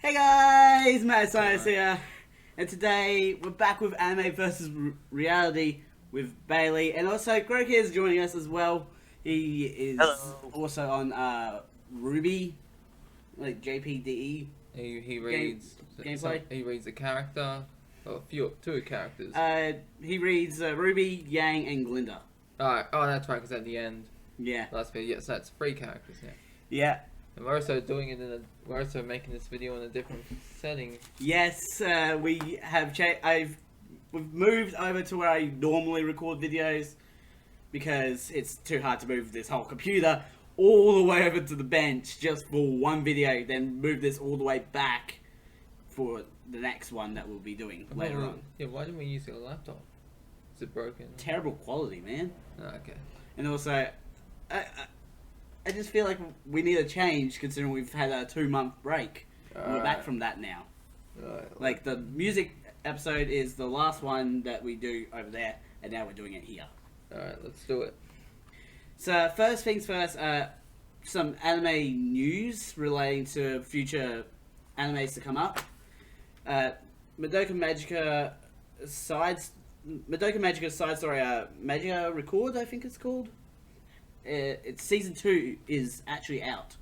Hey guys, Matt Science here, and today we're back with Anime versus Reality with Bailey, and also Qrocea is joining us as well. He is also on Ruby, like JPDE. He reads gameplay. He reads a character, or two characters. He reads Ruby, Yang, and Glinda. Oh, that's right, because at the end, Yeah. last video, yes, that's 3 characters. Yeah. Yeah. And we're also doing it we're also making this video in a different setting. Yes, we have we've moved over to where I normally record videos because it's too hard to move this whole computer all the way over to the bench just for one video, then move this all the way back for the next one that we'll be doing later on. Yeah, why didn't we use your laptop? Is it broken? Terrible quality, man. Oh, okay. And also, I just feel like we need a change considering we've had a 2-month break. We're back from that now. Like the music episode is the last one that we do over there, and now we're doing it here. Alright, let's do it. So first things first, some anime news relating to future animes to come up. Madoka Magica side story, Magica Record, I think it's called. It's season 2 is actually out.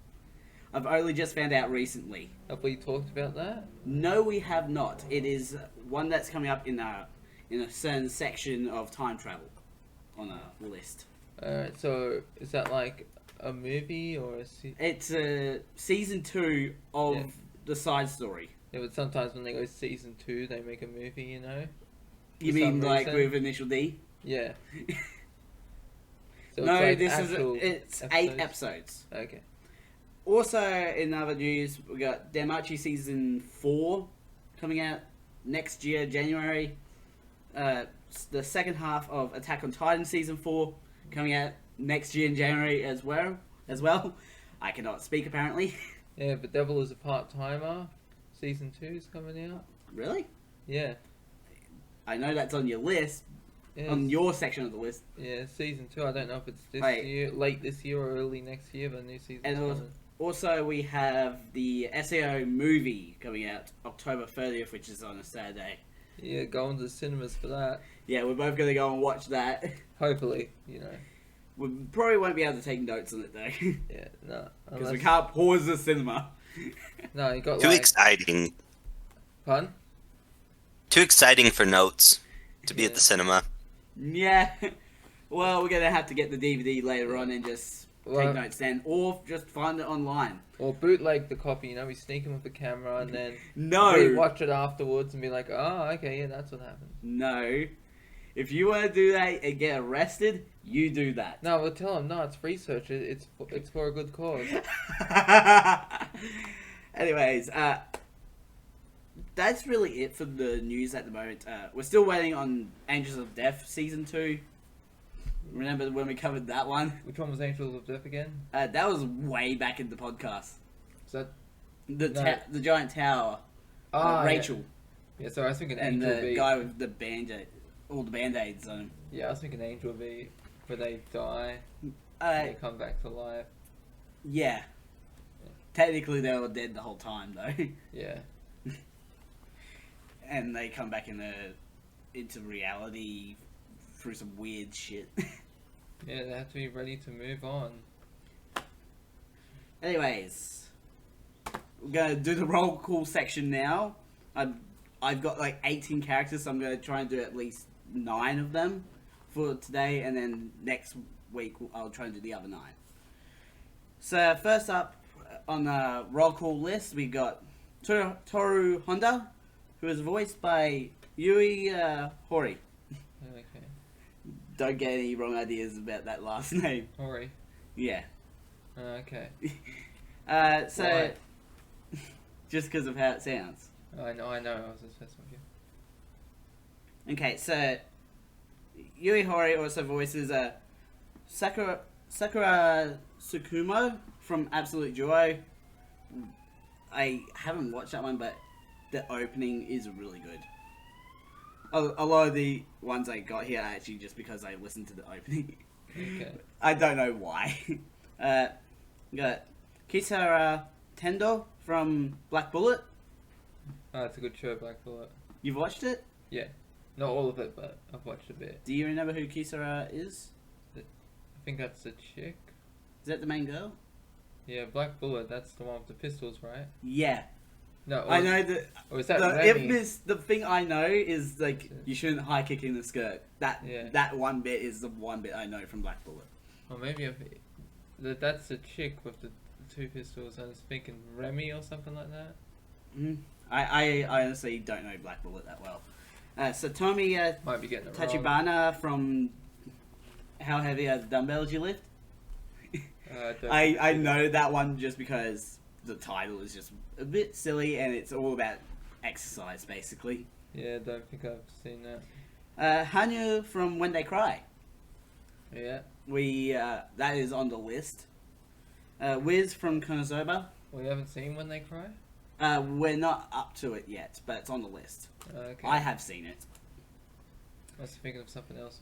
I've only just found out recently. Have we talked about that? No, we have not. It is one that's coming up in a certain section of time travel on a list. Alright, so is that like a movie or a It's season 2 of the side story. Yeah, but sometimes when they go season 2, they make a movie, you know? You mean like with Initial D? Yeah. So no, it's it's 8 episodes. Okay. Also, in other news, we got Demachi season 4 coming out next year, January. The second half of Attack on Titan season 4 coming out next year in January as well. I cannot speak apparently. Yeah, but Devil is a Part-Timer season 2 is coming out. Really? Yeah. I know that's on your list. Yeah, on your section of the list. Yeah, season 2. I don't know if it's late this year or early next year, but a new season. And also we have the SAO movie coming out October 30th, which is on a Saturday. Yeah, going to the cinemas for that. Yeah, we're both going to go and watch that. Hopefully, you know. We probably won't be able to take notes on it though. Yeah, no. Because we can't pause the cinema. No, you got Too exciting. Pardon? Too exciting for notes to be at the cinema. Yeah. Well, we're going to have to get the DVD later on and just take notes then. Or just find it online. Or bootleg the copy, you know, we sneak in with the camera and then we watch it afterwards and be like, oh, okay, yeah, that's what happened. No. If you want to do that and get arrested, you do that. No, we'll tell them, no, it's research. It's for a good cause. Anyways, that's really it for the news at the moment. We're still waiting on Angels of Death season 2. Remember when we covered that one? Which one was Angels of Death again? That was way back in the podcast. Is that the giant tower? Rachel. Yeah, so I was thinking and Angel the V. guy with the band-aid, all the band-aids on him. Yeah, I was thinking Angel V, where they die, they come back to life. Yeah. Technically, they were dead the whole time, though. Yeah. And they come back into reality through some weird shit. Yeah, they have to be ready to move on. Anyways, we're gonna do the roll call section now. I've got like 18 characters, so I'm gonna try and do at least 9 of them for today, and then next week I'll try and do the other 9. So first up on the roll call list, we got Toru Honda, who is voiced by Yui Horii. Okay. Don't get any wrong ideas about that last name. Horii. Yeah. Okay. So Why? just because of how it sounds. I know. I was just messing with you. Okay, so Yui Horii also voices Sakura Tsukumo from Absolute Duo. I haven't watched that one, but the opening is really good. A lot of the ones I got here are actually just because I listened to the opening. Okay. I don't know why. We got Kisara Tendo from Black Bullet, Oh, it's a good show, Black Bullet. You've watched it? Yeah. Not all of it, but I've watched a bit. Do you remember who Qrocea is? I think that's the chick. Is that the main girl? Yeah, Black Bullet, that's the one with the pistols, right? Yeah. No, I know that. Or is that The Remy? infamous, the thing I know is like you shouldn't high kick in the skirt. That one bit is the one bit I know from Black Bullet. Or maybe that's the chick with the two pistols. I was thinking Remy or something like that. I honestly don't know Black Bullet that well. Satomi Might be getting it wrong. Tachibana from How Heavy Are the Dumbbells You Lift? I know that one just because the title is just a bit silly and it's all about exercise basically. Yeah, I don't think I've seen that. Hanyu from When They Cry. Yeah. That is on the list. Wiz from Konosuba. We haven't seen When They Cry? We're not up to it yet, but it's on the list. Okay. I have seen it. I was thinking of something else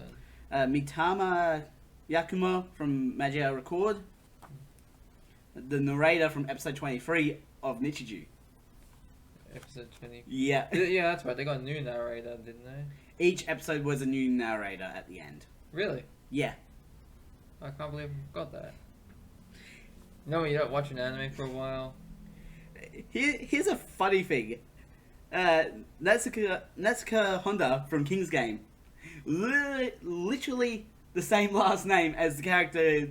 then. Mitama Yakumo from Magia Record. The narrator from episode 23 of Nichiju. Episode 20. Yeah. Yeah, that's right. They got a new narrator, didn't they? Each episode was a new narrator at the end. Really? Yeah. I can't believe I got that. No, you don't watch an anime for a while. Here's a funny thing. Natsuka Honda from King's Game. Literally the same last name as the character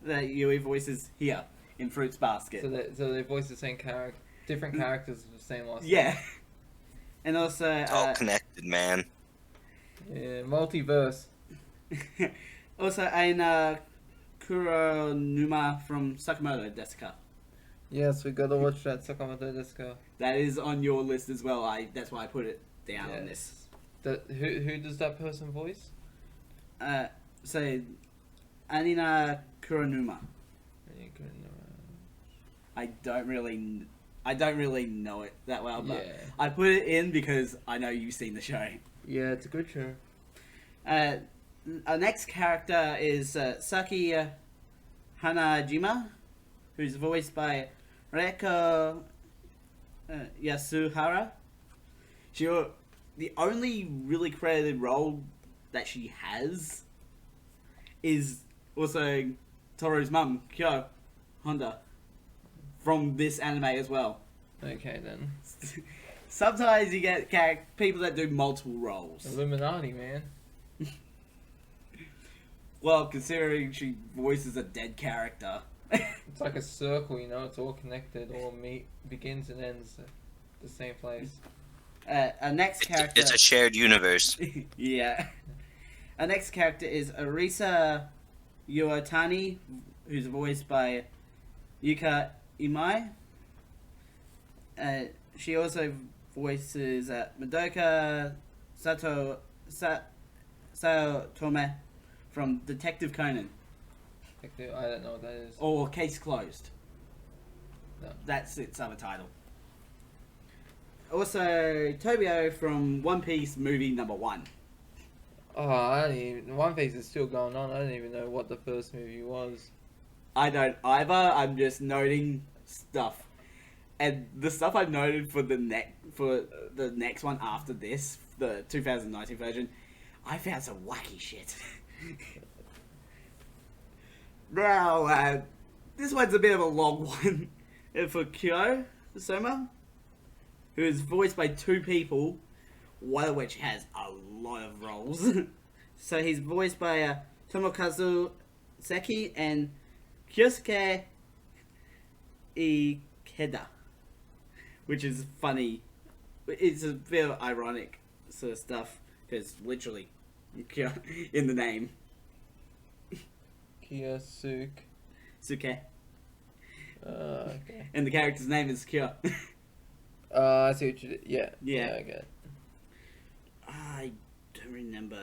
that Yui voices here in Fruits Basket. So they voice the same character, different characters with the same last name. Yeah. And also... It's all connected, man. Yeah, multiverse. Also, Aina Kuronuma from Sakamoto Desuka. Yes, we gotta watch that Sakamoto Desuka. That is on your list as well. That's why I put it down on this. Who does that person voice? So, Anina Kuronuma. I don't really know it that well, but I put it in because I know you've seen the show. Yeah, it's a good show. Our next character is Saki Hanajima, who's voiced by Reiko Yasuhara. The only really credited role that she has is also Toru's mum, Kyo Honda, from this anime as well. Okay then. Sometimes you get people that do multiple roles. Illuminati, man. Well, considering she voices a dead character. It's like a circle, you know, it's all connected, all begins and ends at the same place. Our next character... It's a shared universe. Yeah. Our next character is Arisa Yuotani, who's voiced by Yuka Imai. She also voices Madoka Sayotome from Detective Conan. I don't know what that is. Or Case Closed. No. That's its other title. Also, Tobio from One Piece movie number 1. Oh, I don't even... One Piece is still going on. I don't even know what the first movie was. I don't either. I'm just noting stuff. And the stuff I've noted for the next one after this, the 2019 version, I found some wacky shit. Now, this one's a bit of a long one for Kyo Soma, who is voiced by 2 people, one of which has a lot of roles. So he's voiced by Tomokazu Seki and Kyosuke Ikeda, which is funny. It's a bit of ironic sort of stuff, because literally, in the name. Kyosuke. Suke. Okay. And the character's name is Kyo. I see what you did. Yeah. Yeah. I get it. I don't remember.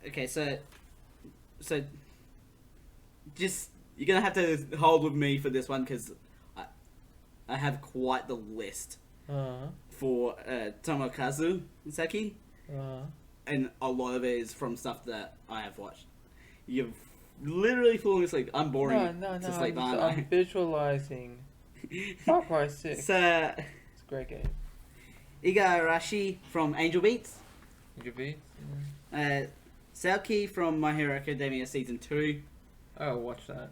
Okay, so just you're gonna have to hold with me for this one because I have quite the list for Tomokazu Seki, and a lot of it is from stuff that I have watched. You've literally falling asleep. I'm boring to sleep, aren't I? I'm visualizing. Far Cry 6. So, It's a great game. Igarashi from Angel Beats. Would be? Saoki from My Hero Academia Season 2. Oh, watch that.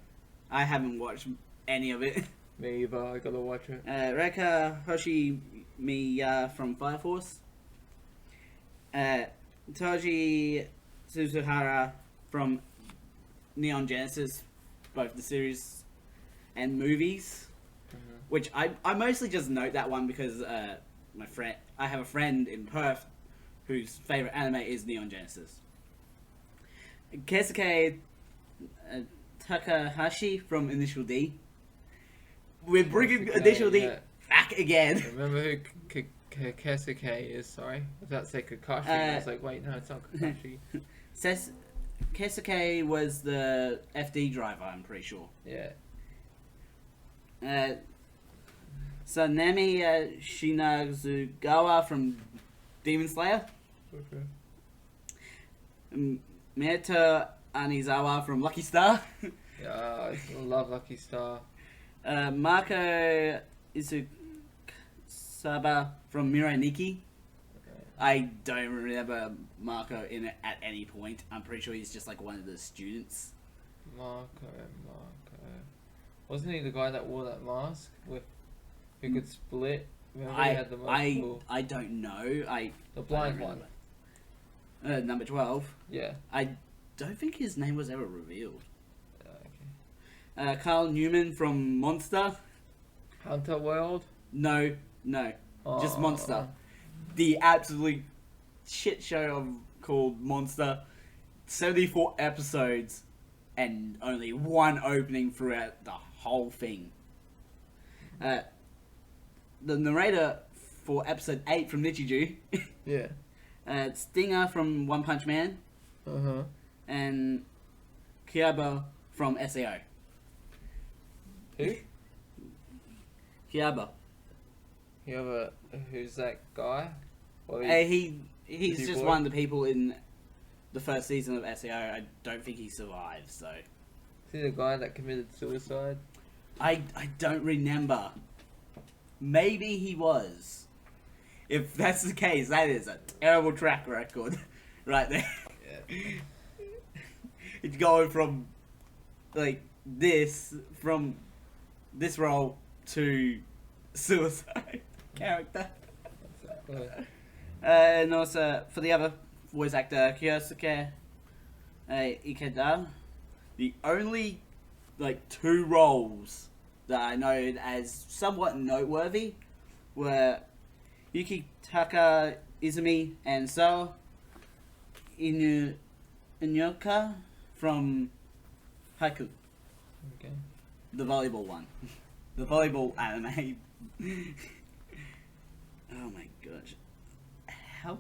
I haven't watched any of it. Me either. I gotta watch it. Reka Hoshimiya from Fire Force. Toji Suzuhara from Neon Genesis, both the series and movies. Which I mostly just note that one because I have a friend in Perth whose favorite anime is Neon Genesis. Keisuke Takahashi from Initial D. We're bringing Initial D back again. Remember who Keisuke is? Sorry, I was about to say Kakashi. I was like, wait, no, it's not Kakashi. Keisuke was the FD driver, I'm pretty sure. Yeah. Sanemi Shinazugawa from Demon Slayer. Okay. Mieto Anizawa from Lucky Star. Yeah, I love Lucky Star. Marco Isukasaba from Mirai Nikki. I don't remember Marco in it at any point. I'm pretty sure he's just like one of the students. Marco. Wasn't he the guy that wore that mask who could split? Remember he had the multiple... I don't know. The blind one. Number 12. Yeah. I don't think his name was ever revealed. Okay. Carl Newman from Monster. Hunter World? No. Just Oh. Monster. The absolute shit show called Monster. 74 episodes and only one opening throughout the whole thing. The narrator for episode 8 from Nichiju. Yeah. Stinger from One Punch Man. Uh-huh. And Kiaba from SAO. Who? Kiaba. Who's that guy? Well, He's he just boy? one of the people in the first season of SAO. I don't think he survived, so... Is he the guy that committed suicide? I don't remember. Maybe he was. If that's the case, that is a terrible track record right there. Yeah. It's going from this role to suicide character. Exactly. And also for the other voice actor, Qrocea Mors, the only 2 roles that I noted as somewhat noteworthy were Yukitaka Izumi and So Inuka from Haiku, Okay. the volleyball one, the volleyball anime. Oh my gosh. How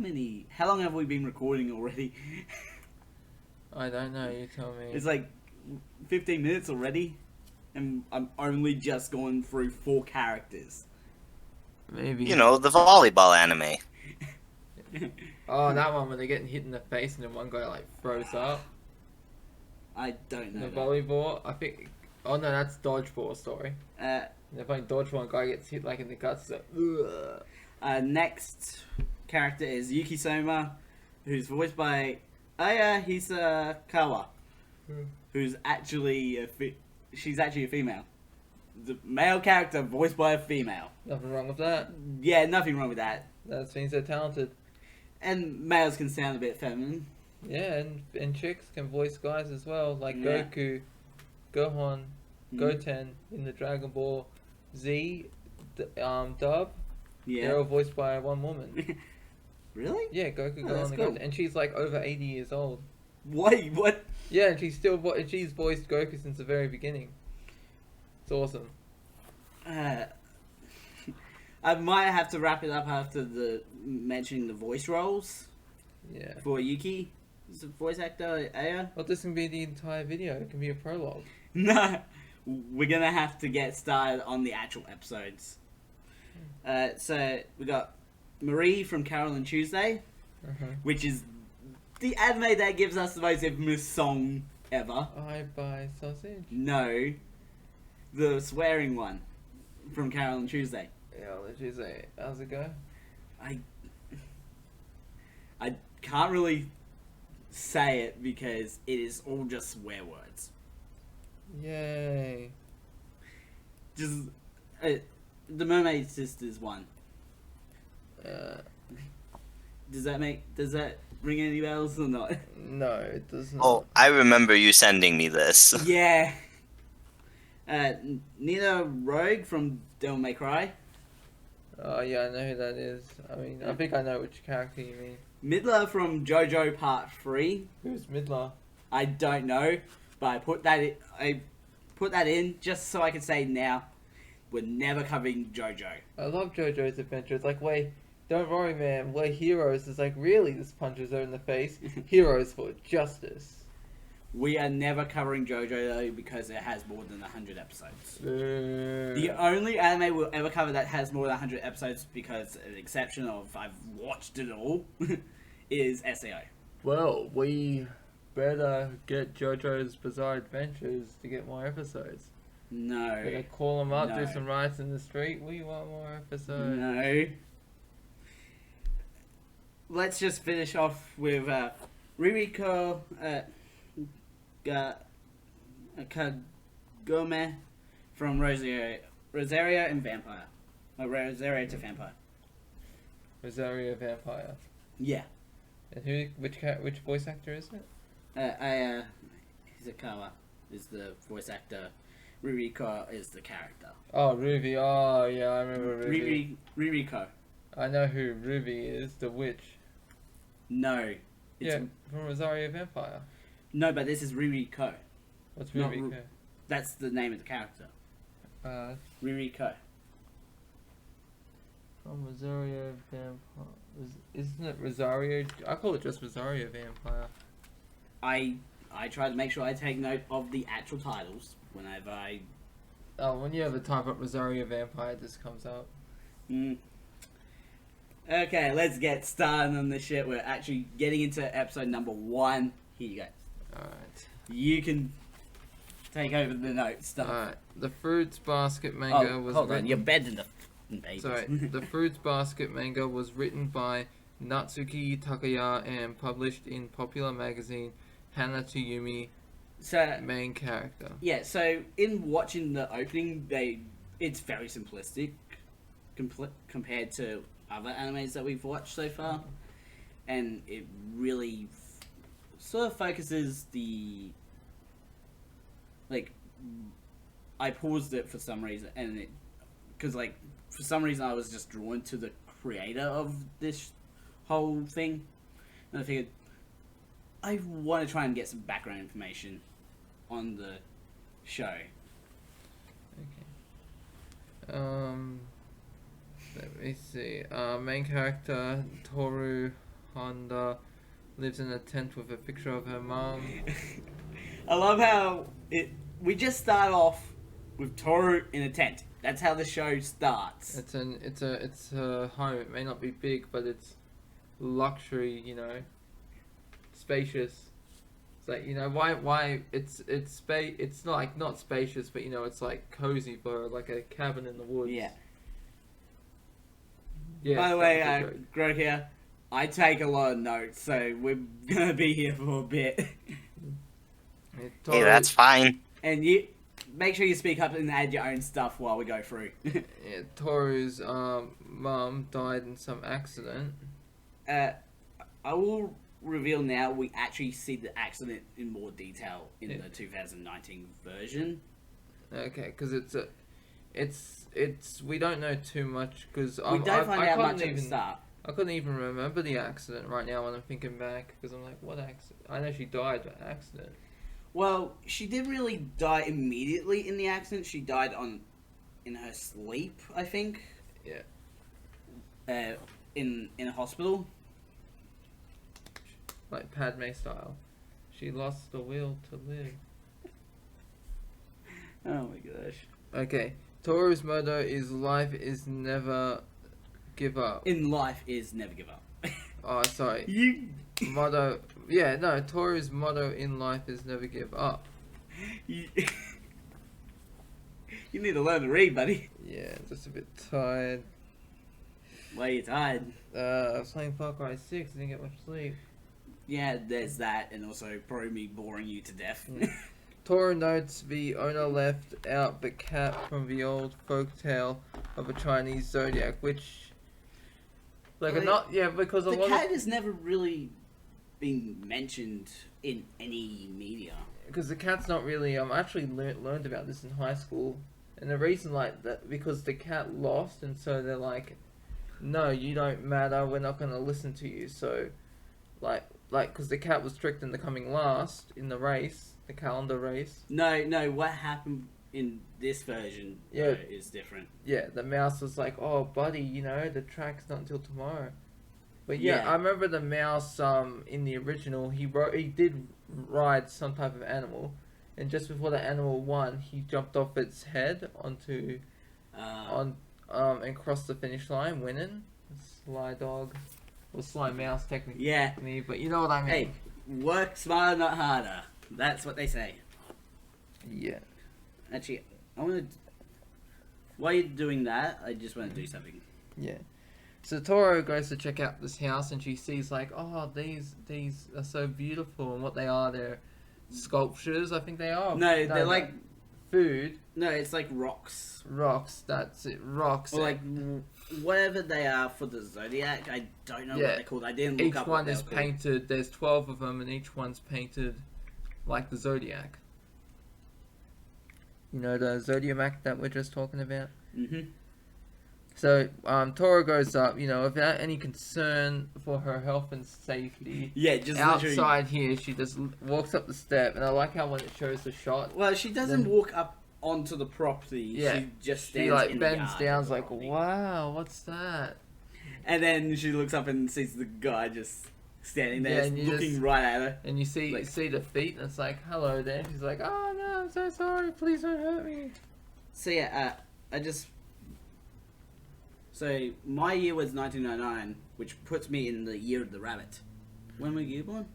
long have we been recording already? I don't know, you tell me. It's 15 minutes already, and I'm only just going through 4 characters. Maybe. You know, the volleyball anime. Oh, that one where they're getting hit in the face and then one guy throws up. I don't know. The volleyball, I think... Oh no, that's dodgeball story. That. They're playing dodgeball and guy gets hit in the guts. So, Next character is Yuki Soma, who's voiced by Aya Hisakawa, who's actually she's actually a female. The male character voiced by a female. Nothing wrong with that. Yeah, nothing wrong with that. That means they're talented. And males can sound a bit feminine. Yeah, and chicks can voice guys as well, like Yeah. Goku, Gohan, Goten in the Dragon Ball Z dub. Yeah. They're all voiced by one woman. Really? Yeah, Goku, Oh, Gohan, that's and cool. Goten. And she's over 80 years old. Wait, what? Yeah, and she's still she's voiced Goku since the very beginning. It's awesome. I might have to wrap it up after mentioning the voice roles Yeah. for Yuki, the voice actor Aya. Well, this can be the entire video. It can be a prologue. No, we're gonna have to get started on the actual episodes. So we got Marie from Carol and Tuesday, which is the anime that gives us the most infamous song ever. I buy sausage. No, the swearing one from Carol and Tuesday. Yeah, let's just say, how's it go? I can't really say it because it is all just swear words. Yay. Just the Mermaid Sisters one. Does that ring any bells or not? No, it does not. Oh, I remember you sending me this. Yeah. Nina Rogue from Devil May Cry. Oh yeah, I know who that is. I mean, I think I know which character you mean. Midler from JoJo Part 3. Who's Midler? I don't know, but I put that in just so I can say now we're never covering JoJo. I love JoJo's Adventure. It's like, wait, don't worry, man. We're heroes. It's like, really? This punches her in the face. Heroes for justice. We are never covering JoJo though because it has more than 100 episodes. The The only anime we'll ever cover that has more than 100 episodes, because an exception of I've watched it all, is SAO. Well, we better get JoJo's Bizarre Adventures to get more episodes. No. Better call them up, No. do some riots in the street. We want more episodes. No. Let's just finish off with Ririko Kagome from Rosario and Vampire. Rosario to Vampire. Rosario Vampire. Yeah. And which voice actor is it? Hizukawa is the voice actor. Ririko is the character. Oh, Ruby. Oh, yeah, I remember Ruby. Ririko. I know who Ruby is, the witch. No. Yeah, from Rosario Vampire. No, but this is Ririko. What's Not Ruby? That's the name of the character. Ririko. From Rosario Vampire. Isn't it Rosario? I call it just Rosario Vampire. I try to make sure I take note of the actual titles whenever I... Oh, when you ever type up Rosario Vampire, this comes up. Okay, let's get started on this shit. We're actually getting into episode number 1. Here you go. Alright. You can take over the notes stuff. Alright. The Fruits Basket manga was hold written... on, you're better than the Sorry. The Fruits Basket manga was written by Natsuki Takaya and published in popular magazine Hana to Yumi, So main character. yeah, so in watching the opening, it's very simplistic compared to other animes that we've watched so far, and it really sort of focuses the I paused it for some reason, and because for some reason I was just drawn to the creator of this whole thing, and I figured I want to try and get some background information on the show. Okay. Let me see. Main character Toru Honda lives in a tent with a picture of her mom. I love how we just start off with Toru in a tent. That's how the show starts. It's a home. It may not be big, but it's luxury. You know, spacious. It's like, you know, why it's not spacious, but you know, it's like cozy for her, like a cabin in the woods. Yeah. Yeah. By the way, Qrocea, I take a lot of notes, so we're gonna be here for a bit. Hey, that's fine. And you make sure you speak up and add your own stuff while we go through. Yeah, Toru's mum died in some accident. I will reveal now, we actually see the accident in more detail in the 2019 version. Okay, because it's we don't know too much because We don't find out much at the start. I couldn't even remember the accident right now when I'm thinking back, because I'm like, what accident? I know she died, but accident. Well, she didn't really die immediately in the accident. She died in her sleep, I think. Yeah. In a hospital. Like Padme style. She lost the will to live. Oh my gosh. Okay. Toru's motto is life is never give up. In life is never give up. Oh, sorry. You Motto. Yeah, no. Toru's motto in life is never give up. you need to learn to read, buddy. Yeah, just a bit tired. Why are you tired? I was playing Far Cry 6. Didn't get much sleep. Yeah, there's that, and also probably me boring you to death. Yeah. Toro notes the owner left out the cat from the old folk tale of a Chinese zodiac, which, like, Well, not yeah, because a The lot cat has never really been mentioned in any media. because the cat's not really. Actually learned about this in high school, and the reason like that because the cat lost, and so they're like, no, you don't matter. We're not gonna listen to you. So, like, because the cat was tricked into coming last in the race, the calendar race. No, what happened in this version is different. Yeah, the mouse was like, "Oh, buddy, you know the track's not until tomorrow." But Yeah. I remember the mouse. In the original, he did ride some type of animal, and just before the animal won, he jumped off its head onto and crossed the finish line, winning. Sly dog, or sly mouse technically. Yeah. But you know what I mean. Hey, work smarter, not harder. That's what they say. Yeah. Actually, I want to. While you're doing that, I just want to do something. Yeah. So Toro goes to check out this house and she sees like, oh, these are so beautiful, and what they are, they're sculptures. I think they are. No, they're like food. No, it's like rocks. Rocks. That's it. Rocks. Or like whatever they are for the zodiac. I don't know what they're called. I didn't look each up. one what is painted. There's 12 of them, and each one's painted like the zodiac. You know the zodiac that we're just talking about. Mm-hmm. So Tora goes up, you know, without any concern for her health and safety. Yeah, just outside here, she just walks up the step, and I like how when it shows the shot. Well, she doesn't walk up onto the property. Yeah, she just stands. She like in bends the down, yard like, "Wow, what's that?" And then she looks up and sees the guy just standing there, and looking right at her. And you see the feet, and it's like, "Hello there." She's like, "Oh no, I'm so sorry. Please don't hurt me." So yeah, So my year was 1999, which puts me in the year of the rabbit. When were you born?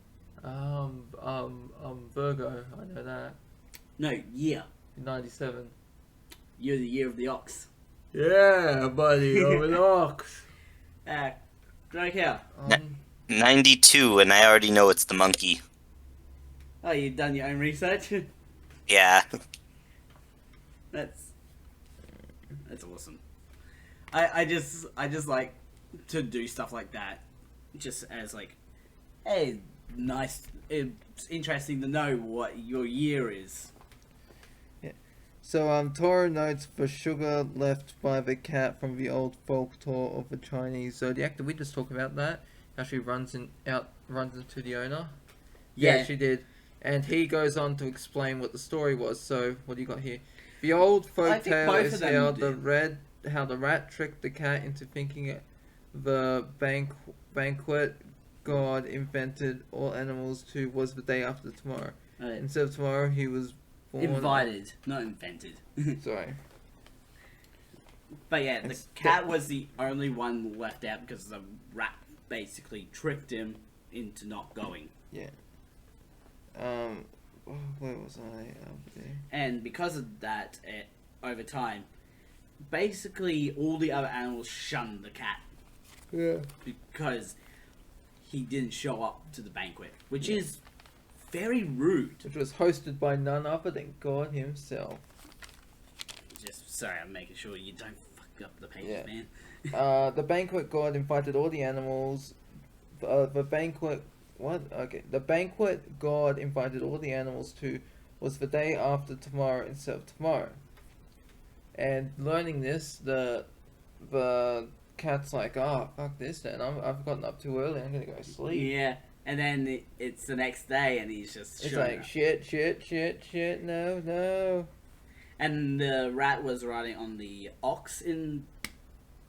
Virgo. I know that. No, year. 97. You're the year of the ox. Yeah, buddy, I'm an ox. Qrocea. 92, and I already know it's the monkey. Oh, you've done your own research? Yeah. That's awesome. I just like to do stuff like that, just as like, hey, nice. It's interesting to know what your year is. Yeah. So Tora notes the sugar left by the cat from the old folklore of the Chinese zodiac. Did we just talk about that? How she runs into the owner. Yeah, she did. And he goes on to explain what the story was. So what do you got here? The old folktale is how the rat tricked the cat into thinking the banquet god invented all animals was the day after tomorrow. Instead of tomorrow, he was born. Invited, not invented. Sorry. But yeah, the cat was the only one left out because the rat basically tricked him into not going. Yeah. Where was I? There. And because of that, over time, basically all the other animals shunned the cat. Yeah. Because he didn't show up to the banquet, which is very rude. Which was hosted by none other than God himself. Sorry, I'm making sure you don't fuck up the pages, man. The banquet god invited all the animals. The banquet god invited all the animals was the day after tomorrow instead of tomorrow. And learning this, the cat's like, oh, fuck this then. I've gotten up too early. I'm gonna go sleep. Yeah, and then it's the next day, and he's just. It's like shit. No. And the rat was riding on the ox in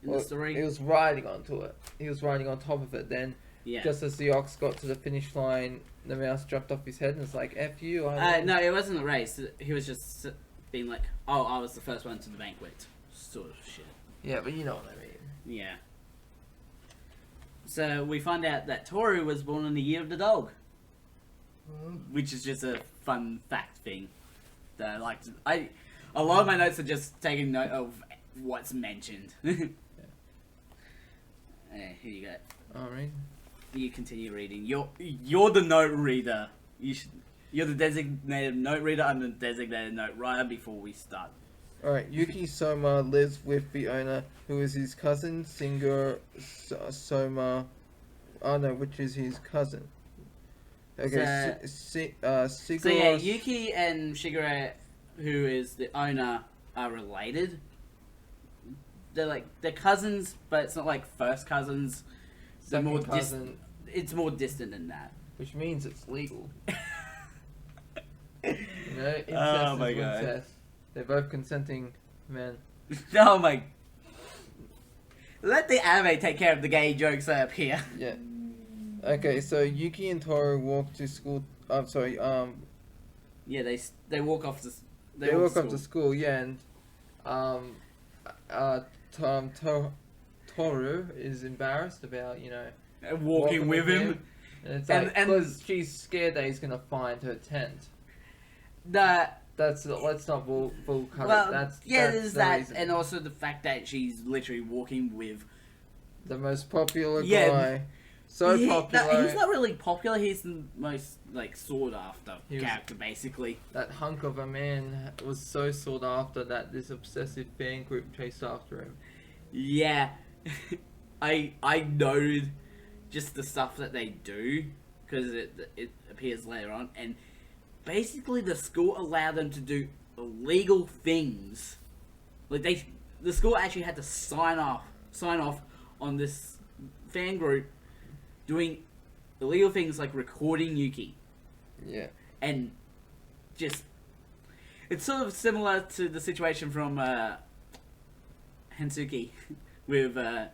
the story. He was riding onto it. He was riding on top of it. Then, just as the ox got to the finish line, the mouse jumped off his head and was like, "F you." No, it wasn't a race. He was just being like, "Oh, I was the first one to the banquet," sort of shit. Yeah, but you know what I mean. Yeah. So we find out that Toru was born in the year of the dog, which is just a fun fact thing that I like to. A lot of my notes are just taking note of what's mentioned. Here you go. Alright. You continue reading. You're the note reader. You're the designated note reader. I'm the designated note writer before we start. Alright, Yuki Soma lives with the owner, who is his cousin, Singer Soma. Oh no, which is his cousin. Okay, Siguro... So yeah, Yuki and Shigeru, who is the owner, are related. They're cousins, but it's not like first cousins. They're Second more cousin, it's more distant than that. which means it's legal. You know, incest Oh is my God. incest. They're both consenting men. Oh my! Let the anime take care of the gay jokes up here. Yeah. Okay, so Yuki and Toru walk to school. I'm sorry. Yeah, they walk off to. They walk up to school. Yeah, and Toru is embarrassed about walking with him. And it's And- like and- because she's scared that he's gonna find her tent. That Let's not full cover. well, that's there's the that, reason. and also the fact that she's literally walking with. The most popular Yeah. guy. So He- popular. No, he's not really popular. He's the most sought after He was- character, basically. That hunk of a man was so sought after that this obsessive fan group chased after him. Yeah, I noted just the stuff that they do because it appears later on, and basically the school allowed them to do illegal things. Like the school actually had to sign off on this fan group doing illegal things like recording Yuki, Yeah. and just it's sort of similar to the situation from Hensuki with the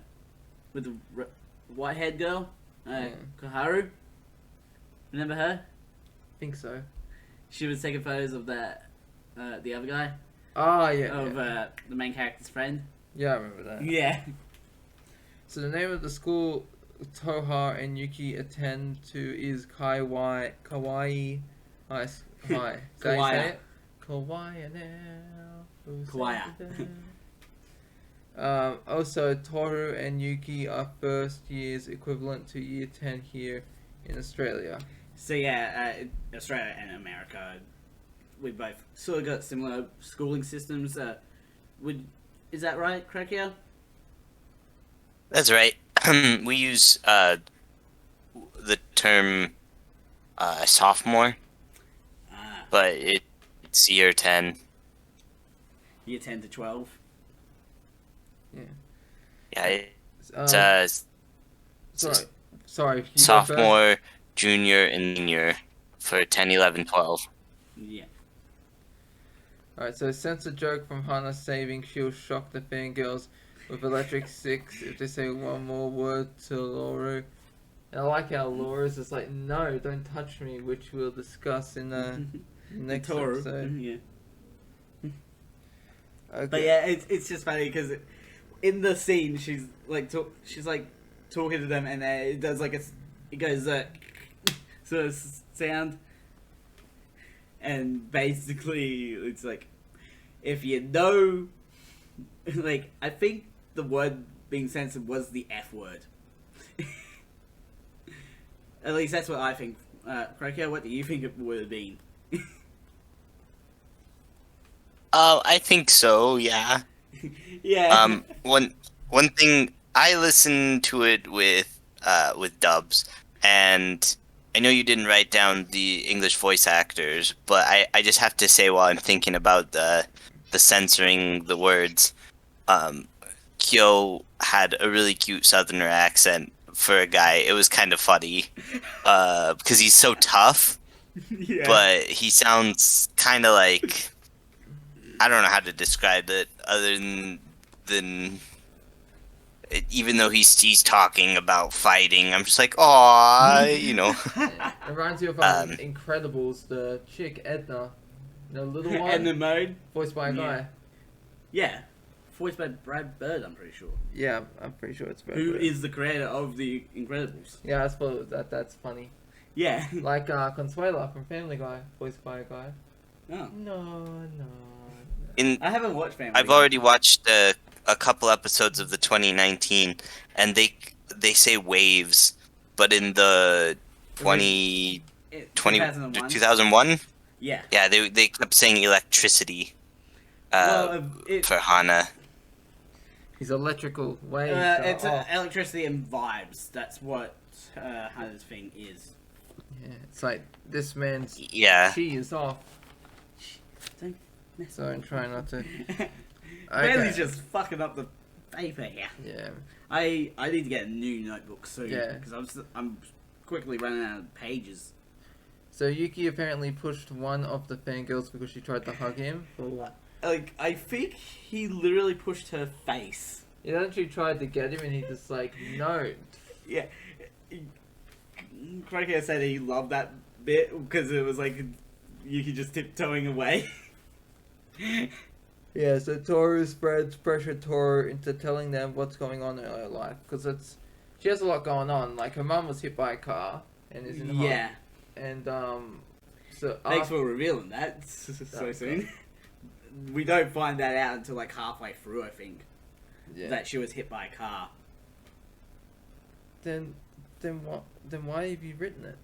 white-haired girl, Koharu. Remember her? Think so. She was taking photos of the other guy, Ah, yeah. of the main character's friend. Yeah, I remember that. Yeah. So the name of the school Toha and Yuki attend to is Kawaii High. Is that how you Kawaii. say it? Kawaii now. Who Kawaii. said that? Also, Toru and Yuki are first years equivalent to year 10 here in Australia. So yeah, Australia and America, we both sort of got similar schooling systems. Is that right, Qrocea? That's right. We use the term sophomore, but it's year 10. Year 10 to 12. Yeah, it's Sorry. You go first. sophomore, junior, and senior for 10, 11, 12. Yeah. Alright, so sense a joke from Hana saving, she'll shock the fangirls with Electric 6 if they say one more word to Laura. And I like how Laura's just like, no, don't touch me, which we'll discuss in the next Toru. episode. Yeah. Okay. But yeah, it's just funny because in the scene she's like talking to them, and it does like it goes sort of sound, and basically it's like if you know, like I think the word being censored was the F word. At least that's what I think. Qrocea, what do you think it would have been? I think so. Yeah. Yeah. One thing, I listened to it with dubs, and I know you didn't write down the English voice actors, but I just have to say while I'm thinking about the censoring the words, Kyo had a really cute Southerner accent for a guy. It was kind of funny, because he's so tough, Yeah. but he sounds kind of like, I don't know how to describe it other than even though he's talking about fighting, I'm just like, aww, It reminds you of Incredibles, the chick Edna, the little one, And the mode. voiced by a Yeah. guy. Yeah. Voiced by Brad Bird, I'm pretty sure. Yeah, I'm pretty sure it's Who is the creator of The Incredibles. Yeah, I suppose that's funny. Yeah. Like Consuela from Family Guy, voiced by a guy. Oh. No. I I haven't watched Family I've Guy. already watched a couple episodes of the 2019, and they say waves, but in the 2001. 2001? Yeah. Yeah, they kept saying electricity It, for Hana. He's electrical waves. it's electricity and vibes. That's what Hana's thing is. Yeah, it's like this man's Yeah. chi is off. Don't mess So I'm trying not to. Bailey's just fucking up the paper here. Yeah. I need to get a new notebook soon. Yeah. Because I'm quickly running out of pages. So Yuki apparently pushed one of the fangirls because she tried to hug him. Like, I think he literally pushed her face. Yeah, then she tried to get him and he just like, no. Yeah. Qrocea said he loved that bit because it was like Yuki just tiptoeing away. Yeah, so Toru spreads pressure Toru into telling them what's going on in her life. Because she has a lot going on. Like, her mum was hit by a car and is in the Yeah. hospital. And, so... Thanks for revealing that so soon. We don't find that out until like halfway through, I think. Yeah. That she was hit by a car. Then what? Then why have you written it?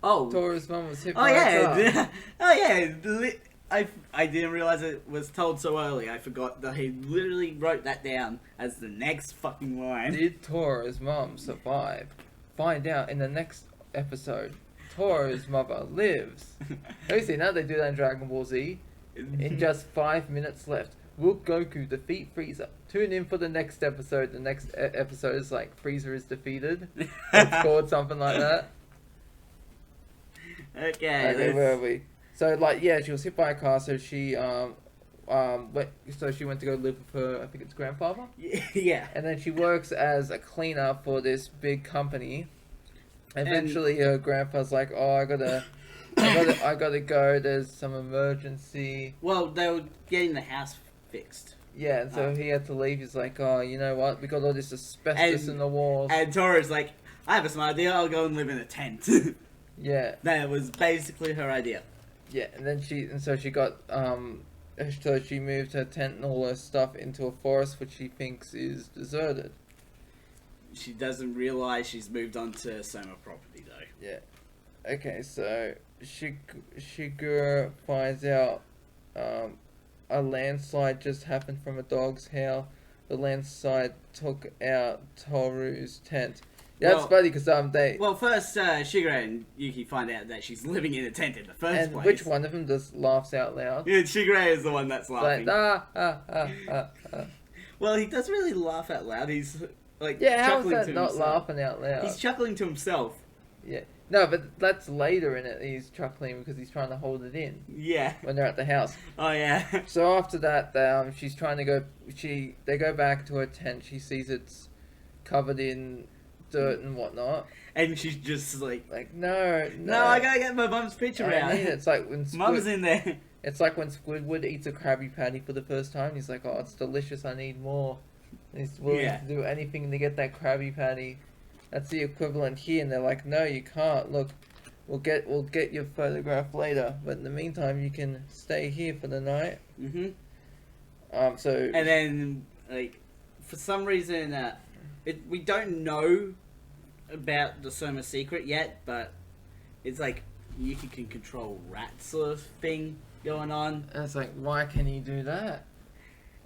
Oh. Toru's mum was hit Oh by a car. yeah. Oh yeah. I didn't realize it was told so early. I forgot that he literally wrote that down as the next fucking line. Did Toru's mum survive? Find out in the next episode. Toru's mother lives. Have you seen that? They do that in Dragon Ball Z. In just 5 minutes left, will Goku defeat Frieza? Tune in for the next episode. The next episode is like Frieza is defeated. It's called something like that. Okay. Where are we? So like yeah, she was hit by a car. So she she went to go live with her. I think it's grandfather. Yeah. And then she works as a cleaner for this big company. Eventually, her grandpa's like, "Oh, I gotta go. There's some emergency." Well, they were getting the house fixed. Yeah, and so he had to leave. He's like, "Oh, you know what? We got all this asbestos in the walls." And Toru's like, "I have a smart idea. I'll go and live in a tent." Yeah. That was basically her idea. Yeah, and then she got so she moved her tent and all her stuff into a forest which she thinks is deserted. She doesn't realize she's moved on to Soma property though. Yeah. Okay, so Shigure finds out a landslide just happened from a dog's howl. The landslide took out Toru's tent. Yeah, that's funny because they. Well, first Shigure and Yuki find out that she's living in a tent in the first place. Which one of them just laughs out loud? Yeah, Shigure is the one that's laughing. Like, Well, he does really laugh out loud. He's like how is chuckling that to not himself. laughing out loud? He's chuckling to himself. Yeah. No, but that's later in it. He's chuckling because he's trying to hold it in. Yeah. When they're at the house. Oh yeah. So after that, she's trying to go. They go back to her tent. She sees it's covered in dirt and whatnot. And she's just like, no, I gotta get my mum's picture out. It's like when Mum's in there. It's like when Squidward eats a Krabby Patty for the first time. He's like, "Oh, it's delicious. I need more." And he's willing to do anything to get that Krabby Patty. That's the equivalent here, and they're like, "No, you can't. Look, we'll get your photograph later, but in the meantime, you can stay here for the night." Mm-hmm. So. And then, like, for some reason, we don't know about the Soma secret yet, but it's like Yuki can control rats sort of thing going on. And it's like, why can he do that?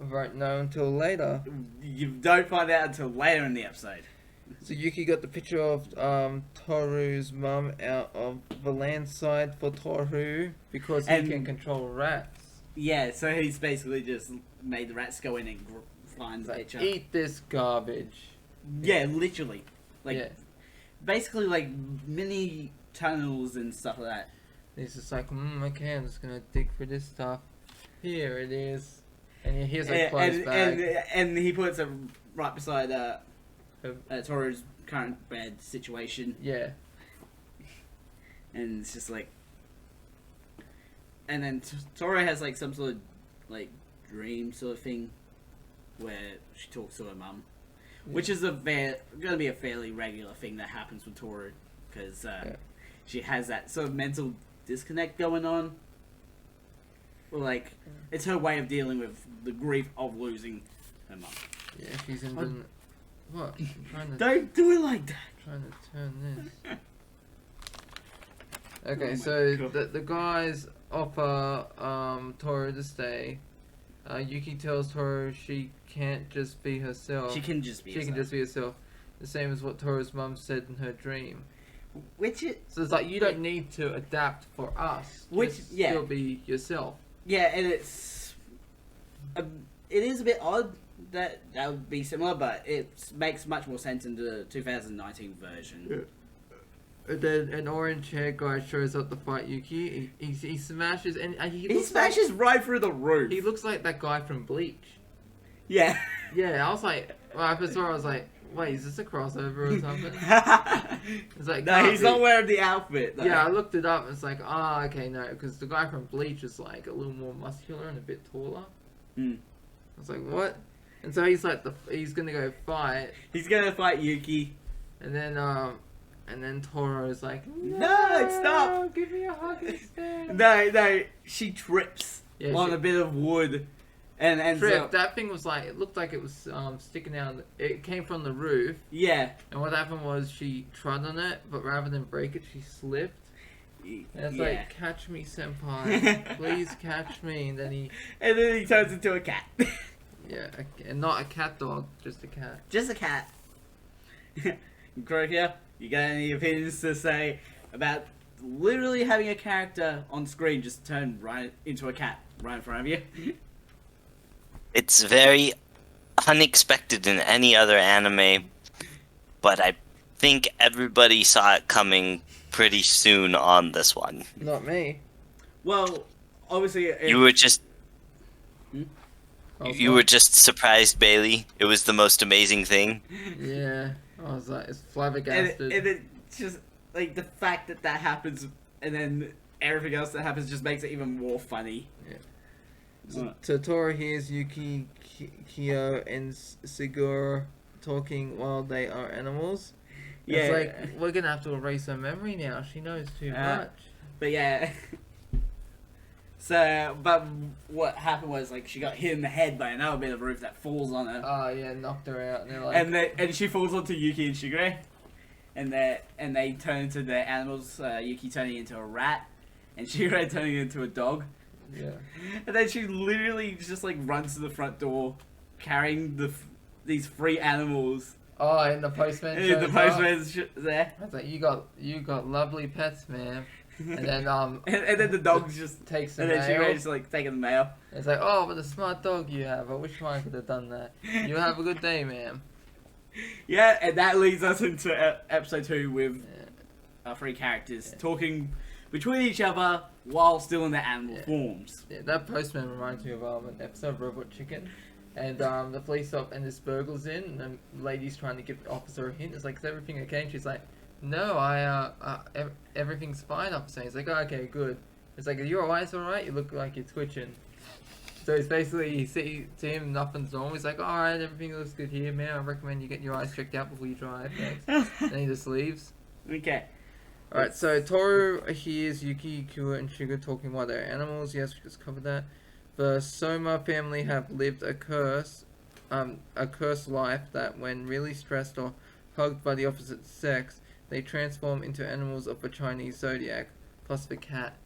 I won't know until later. You don't find out until later in the episode. So Yuki got the picture of Toru's mum out of the landslide for Toru because he can control rats. Yeah, so he's basically just made the rats go in and find the picture. Eat this garbage. Yeah, literally. Like, basically like mini tunnels and stuff like that. He's just like, okay, I'm just gonna dig for this stuff. Here it is. And here's a clothes bag. And he puts it right beside Toru's current bad situation. Yeah. And it's just like... And then Toru has like some sort of like dream sort of thing where she talks to her mum. Yeah. Which is going to be a fairly regular thing that happens with Toru. Because she has that sort of mental disconnect going on. Well, like, it's her way of dealing with the grief of losing her mum. Yeah, she's in What? I'm trying to Don't do it like that. trying to turn this. Okay, so the guys offer Toru to stay. Yuki tells Toru she can't just be herself. She can just be. She can just be herself. The same as what Toru's mum said in her dream. Which it. So it's like you don't need to adapt for us. Which Just still be yourself. Yeah, and it is a bit odd that would be similar, but it makes much more sense in the 2019 version. Yeah. And then an orange hair guy shows up to fight Yuki. He smashes and He smashes right through the roof. He looks like that guy from Bleach. Yeah. Yeah, I was like, when I first saw it, I was like, wait, is this a crossover or something? It's like, no, he's not wearing the outfit, though. Yeah, I looked it up and it's like, okay, no, because the guy from Bleach is like a little more muscular and a bit taller. Mm. I was like, what? And so he's like, he's gonna go fight. He's gonna fight Yuki. And then Toro's like, no, stop! Give me a hug instead. No, she trips on she, a bit of wood. And tripped. That thing was like, it looked like it was sticking out. It came from the roof. Yeah. And what happened was she trod on it, but rather than break it, she slipped. And it's like, catch me, senpai. Please catch me. And then he turns into a cat. Yeah, and not a cat dog, just a cat. Just a cat. Qrocea, you got any opinions to say about literally having a character on screen just turn right into a cat right in front of you? It's very unexpected in any other anime, but I think everybody saw it coming pretty soon on this one. Not me. Well, obviously... You were just... You were just surprised, Bailey. It was the most amazing thing. Yeah, I was like, it's flabbergasted. And it just, like, the fact that happens, and then everything else that happens just makes it even more funny. Yeah. So Toru hears Yuki, Kyo, and Siguro talking while they are animals. Yeah. It's like, we're gonna have to erase her memory now. She knows too much. But yeah... So, but what happened was, like, she got hit in the head by another bit of roof that falls on her. Oh, yeah, knocked her out. And, they're like... and she falls onto Yuki and Shigure. And they turn into the animals, Yuki turning into a rat, and Shigure turning into a dog. Yeah. And then she literally just, like, runs to the front door, carrying these three animals. Oh, and the postman And the postman's there. I was like, you got lovely pets, man. And then and then the dog just takes the and mail. then Shigure's just like taking the mail. It's like, oh, what a smart dog you have. I wish I could have done that. You have a good day, ma'am. Yeah, and that leads us into episode 2 with our three characters talking between each other while still in their animal forms. Yeah, that postman reminds me of an episode of Robot Chicken. And the police stop and this burglar's in, and the lady's trying to give the officer a hint. It's like, is everything okay? And she's like, no, everything's fine, officer. He's like, oh, okay, good. It's like, are your eyes alright? You look like you're twitching. So it's basically, you see to him, nothing's normal. He's like, alright, everything looks good here, man. I recommend you get your eyes checked out before you drive. Thanks. Then he just leaves. Okay. Alright, so Toru hears Yuki, Kua, and Suga talking while they're animals. Yes, we just covered that. The Soma family have lived a cursed life that when really stressed or hugged by the opposite sex, they transform into animals of the Chinese zodiac, plus the cat.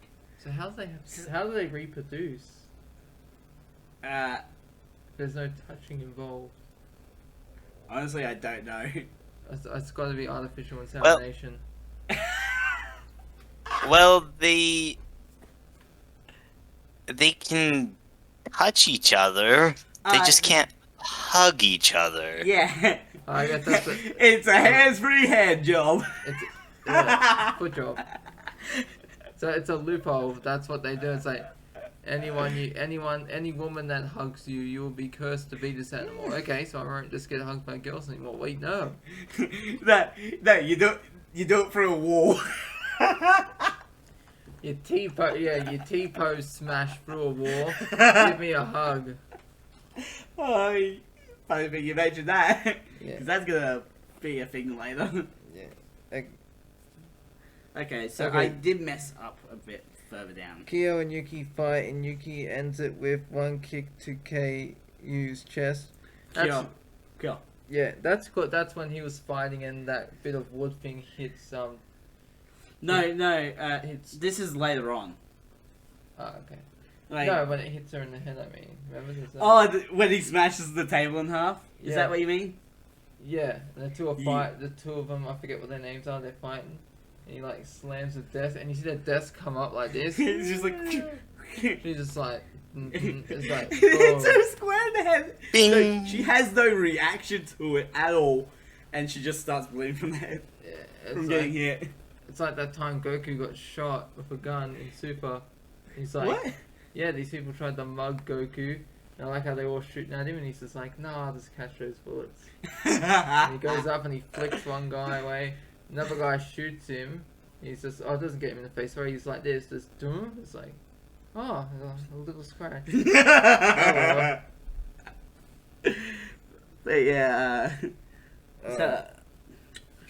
So how do they reproduce? There's no touching involved. Honestly, I don't know. It's got to be artificial insemination. Well, they can touch each other. They just can't hug each other. Yeah. I guess that's it's a hands-free hand job. It's foot job. So it's a loophole. That's what they do. It's like any woman that hugs you, you will be cursed to be this animal. Okay, so I won't just get hugged by girls anymore. Wait, no. No, you do it through a wall. Your T-pose smash through a wall. Give me a hug. Oh, funny thing you mentioned that. Yeah. Because that's gonna be a thing later. Yeah. Okay, so I did mess up a bit further down. Kyo and Yuki fight, and Yuki ends it with one kick to Kyu's chest. Kyo. Yeah, that's good. That's when he was fighting and that bit of wood thing hits No, It's- this is later on. Oh, okay. Like, No, when it hits her in the head, I mean. Remember this? when he smashes the table in half? Is Yeah. that what you mean? Yeah, the two are Yeah. the two of them, I forget what their names are, they're fighting. And he like slams the desk and you see the desk come up like this. It's just like... She's just like it's like It's boom. so square in the head. Bing. So she has no reaction to it at all. And she just starts bleeding from the head. Yeah, From it's getting like, hit. it's like that time Goku got shot with a gun in Super. He's like, What? yeah, these people tried to mug Goku. And I like how they all shooting at him, and he's just like, "Nah, I'll just catch those bullets." And he goes up and he flicks one guy away. Another guy shoots him. He's just, it doesn't get him in the face. Sorry, he's like this, just doom. It's like, oh, a little scratch. But yeah, so,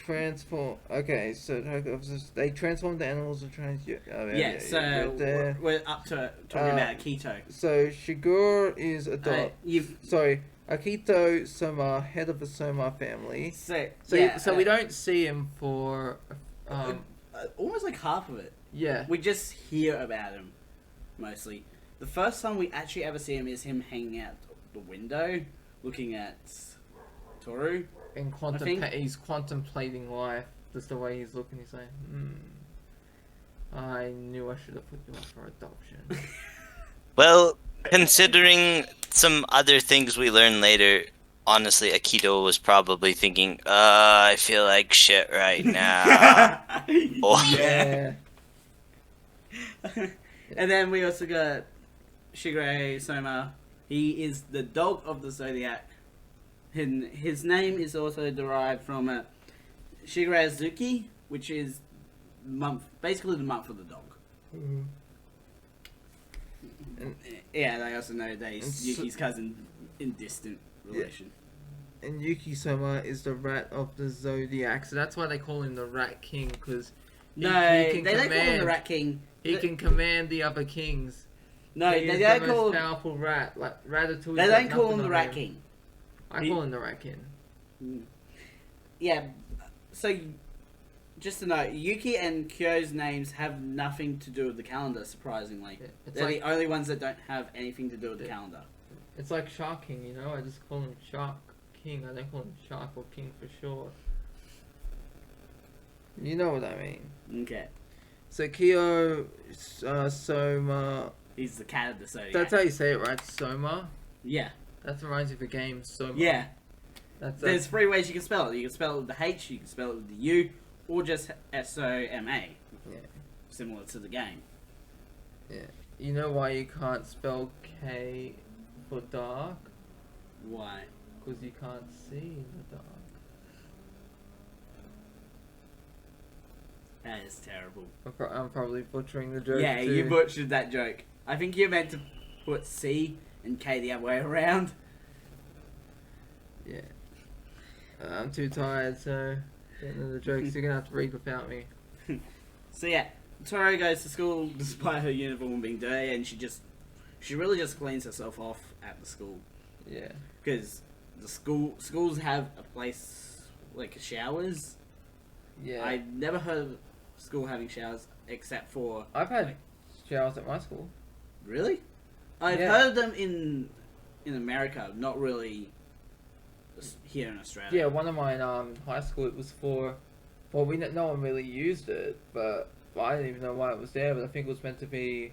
Transform. Okay, so they transform the animals and so we're up to talking about Keto. So Shigure is a dog. You've Sorry, Akito Soma, head of the Soma family. so So we don't see him for almost like half of it. yeah. We just hear about him mostly. The first time we actually ever see him is him hanging out the window, looking at Toru. And he's contemplating life. Just the way he's looking, he's like, I knew I should have put you up for adoption. Well, considering some other things we learn later, honestly, Akito was probably thinking, I feel like shit right now. Oh. Yeah. And then we also got Shigure Soma. He is the dog of the Zodiac. His name is also derived from Shigure Zuki, which is basically the month of the dog. Mhm. Yeah, they also know that he's And Yuki's cousin in distant relation. And Yuki Soma is the rat of the Zodiac, so that's why they call him the Rat King, because No, they don't call him the Rat King. He can command the other kings. No, He they is don't the call most him. powerful rat. Like Ratatouille. They don't call him the Rat King. I call him the Rat King. Yeah, so just to note, Yuki and Kyo's names have nothing to do with the calendar, surprisingly. Yeah, it's They're like the only ones that don't have anything to do with the calendar. it's like Shark King, you know. I just call him Shark King. I don't call him Shark or King for short. You know what I mean. Okay. So Kyo Soma. He's the cat of the Zodiac. That's how you say it, right? Soma. Yeah. That reminds me of the game Soma. Yeah. That's There's three ways you can spell it. You can spell it with the H, you can spell it with the U, or just S-O-M-A. Yeah. Similar to the game. You know why you can't spell K for dark? Why? Because you can't see in the dark. That is terrible. I'm probably butchering the joke. Yeah, too. you butchered that joke. I think you're meant to put C and K the other way around. Yeah. I'm too tired, so don't know the jokes. You're gonna have to read without me. So yeah, Toru goes to school despite her uniform being dirty, and she really just cleans herself off at the school. Yeah. Because the schools have a place like showers. Yeah. I've never heard of school having showers except for I've had showers at my school. really. I've Yeah. heard of them in America, not really here in Australia. Yeah, one of mine high school it was for well no one really used it, but I didn't even know why it was there, but I think it was meant to be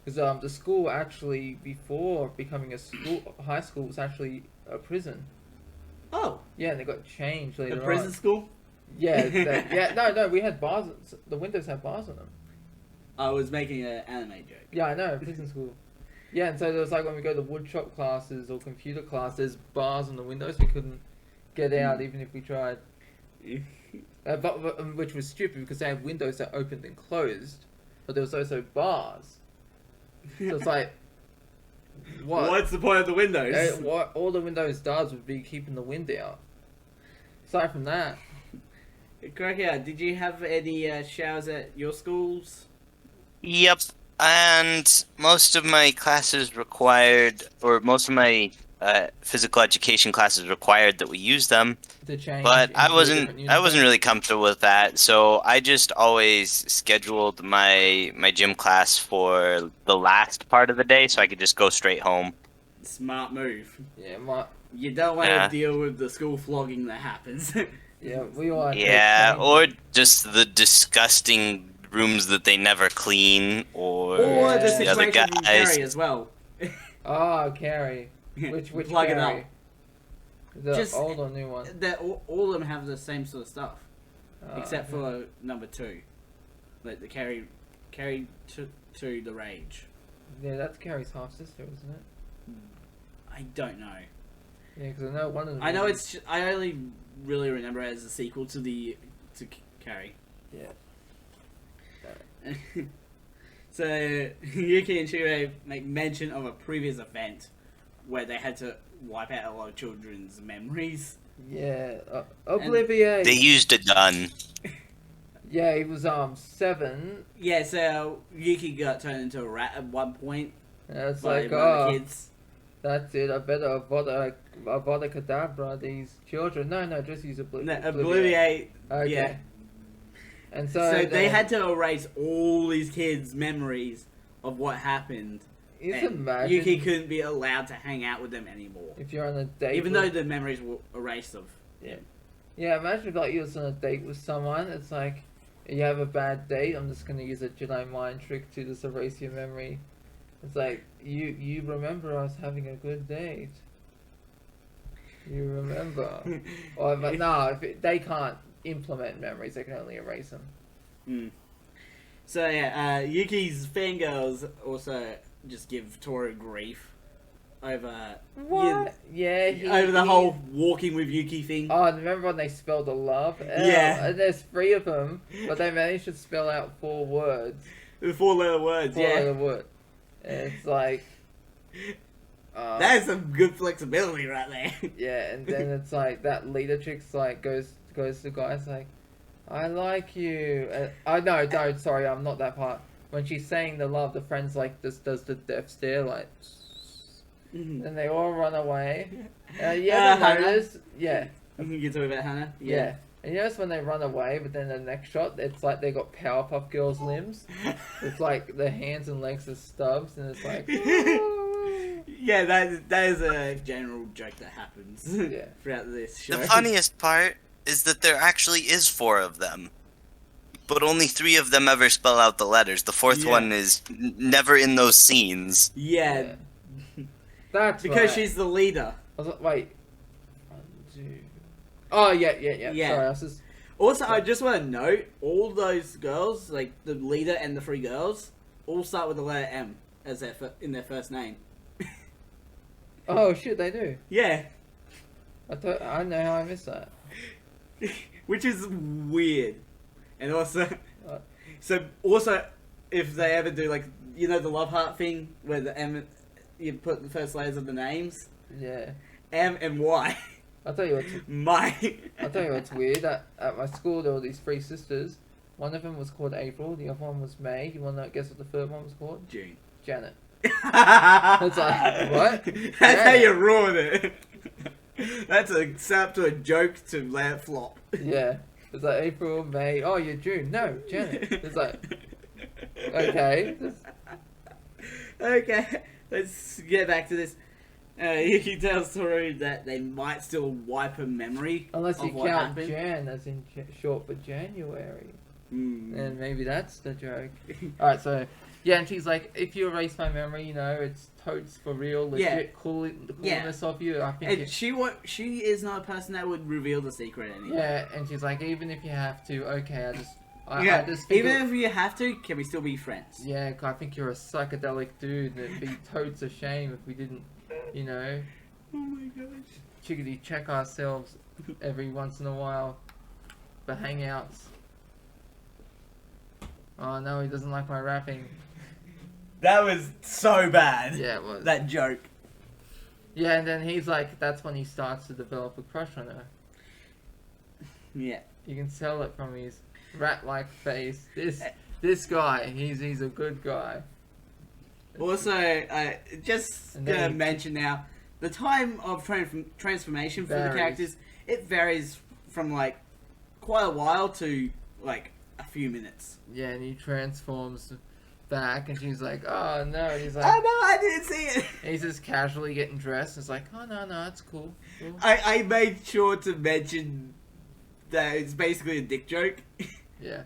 because the school actually before becoming a high school was actually a prison. Oh, Yeah, and they got changed later a prison on. school. Yeah, no, we had bars. The windows had bars on them. I was making an anime joke. Yeah, I know, prison school. Yeah, and so there was like when we go to woodshop classes or computer class, there's bars on the windows. We couldn't get out even if we tried. Which was stupid because they had windows that opened and closed, but there was also bars. So it's like, What's the point of the windows? what all the windows does would be keeping the wind out. Aside from that, Qrocea, did you have any showers at your schools? Yep. And most of my classes required, or most of my physical education classes required that we use them. To change But I into a wasn't different I wasn't uniform? really comfortable with that, so I just always scheduled my gym class for the last part of the day, so I could just go straight home. Smart move. Yeah, You don't want to Yeah, deal with the school flogging that happens. yeah, we all had to yeah, change. or just the disgusting rooms that they never clean, or Or the Yeah. just the other situation from guys. Carrie as well. Oh, Carrie. Which Plug it Carrie? up. The Just- old or new one? That all of them have the same sort of stuff, Oh, except okay. for number 2, like the Carrie to the Rage. Yeah, that's Carrie's half sister, isn't it? I don't know. Yeah, because I know one of them. I know I only really remember it as a sequel to Carrie. Yeah. So Yuki and Shirei make mention of a previous event where they had to wipe out a lot of children's memories. Yeah. Obliviate. They used a gun. Yeah, he was 7. Yeah, so Yuki got turned into a rat at one point And it's by like, one of the oh, kids. that's it. I better Avada Kedavra these children. No, just use No, Obliviate. Obliviate. Okay. Yeah. And So so, they had to erase all these kids' memories of what happened. You and can imagine Yuki couldn't be allowed to hang out with them anymore, if you're on a date. even with, though the memories were erased of. Yeah, imagine if like you was on a date with someone. It's like you have a bad date. I'm just gonna use a Jedi mind trick to just erase your memory. It's like you remember us having a good date. You remember, but no, they can't implement memories. They can only erase them. Mm. So yeah, Yuki's fangirls also just give Toru grief over What? Yeah, over the whole walking with Yuki thing. Oh, remember when they spelled the love? Yeah. And there's 3 of them, but they managed to spell out 4 words. The 4-letter words. 4-letter word. And it's like. That is some good flexibility right there. Yeah, and then it's like that leader chick's like goes to the guys like, I like you. No, sorry, I'm not that part. When she's saying the love, the friend's like just does the death stare like, and they all run away. You ever Hannah? notice? Yeah, You talking about Hannah? yeah. And you notice when they run away, but then the next shot, it's like they got Powerpuff Girls limbs. It's like the hands and legs are stubs, and it's like. Yeah, that is a general joke that happens Yeah. throughout this show. The funniest part is that there actually is 4 of them, but only 3 of them ever spell out the letters. The 4th Yeah. one is never in those scenes. Yeah, That's because right. she's the leader. I was like, wait. 1, 2. Oh yeah. Yeah. Sorry, I was just. Also, I just want to note, all those girls, like the leader and the 3 girls, all start with the letter M as in their first name. Oh shit, they do. Yeah, I know how I missed that. which is weird. And also, What? so also, if they ever do like the love heart thing where the M, you put the first letters of the names, Yeah. M and Y. I'll tell you what's. I'll tell you what's weird. At my school, there were these 3 sisters. One of them was called April. The other one was May. You want to guess what the third one was called? June. Janet. It's like, what? That's how Yeah. you ruin it. That's a set up to a joke to let it flop. Yeah. It's like April, May. Oh, you're June. No, Janet. It's like, okay. Okay, let's get back to this. Yuki tells Toru that they might still wipe a memory Unless you of what count happened. Jan as in short for January. Mm. And maybe that's the joke. Alright, so yeah, and she's like, if you erase my memory, it's totes for real, legit Yeah. coolness of you. I think And she is not a person that would reveal the secret anymore. yeah, and she's like, even if you have to, okay, I Yeah, just think even if you have to, can we still be friends? yeah, I think you're a psychedelic dude, and it'd be totes a shame if we didn't, Oh my gosh. chickadee check ourselves every once in a while for hangouts. Oh no, he doesn't like my rapping. That was so bad. Yeah, it was. That joke. Yeah, and then he's like, that's when he starts to develop a crush on her. Yeah. You can tell it from his rat-like face. This guy, he's a good guy. Also, just And gonna then- mention now, the time of transformation for the Varies. characters, it varies from like quite a while to like a few minutes. Yeah, and he transforms back, and she's like, "Oh no!" And he's like, Oh no, I didn't see it. and he's just casually getting dressed. It's like, "Oh no, it's cool." cool. I made sure to mention that it's basically a dick joke, Yeah,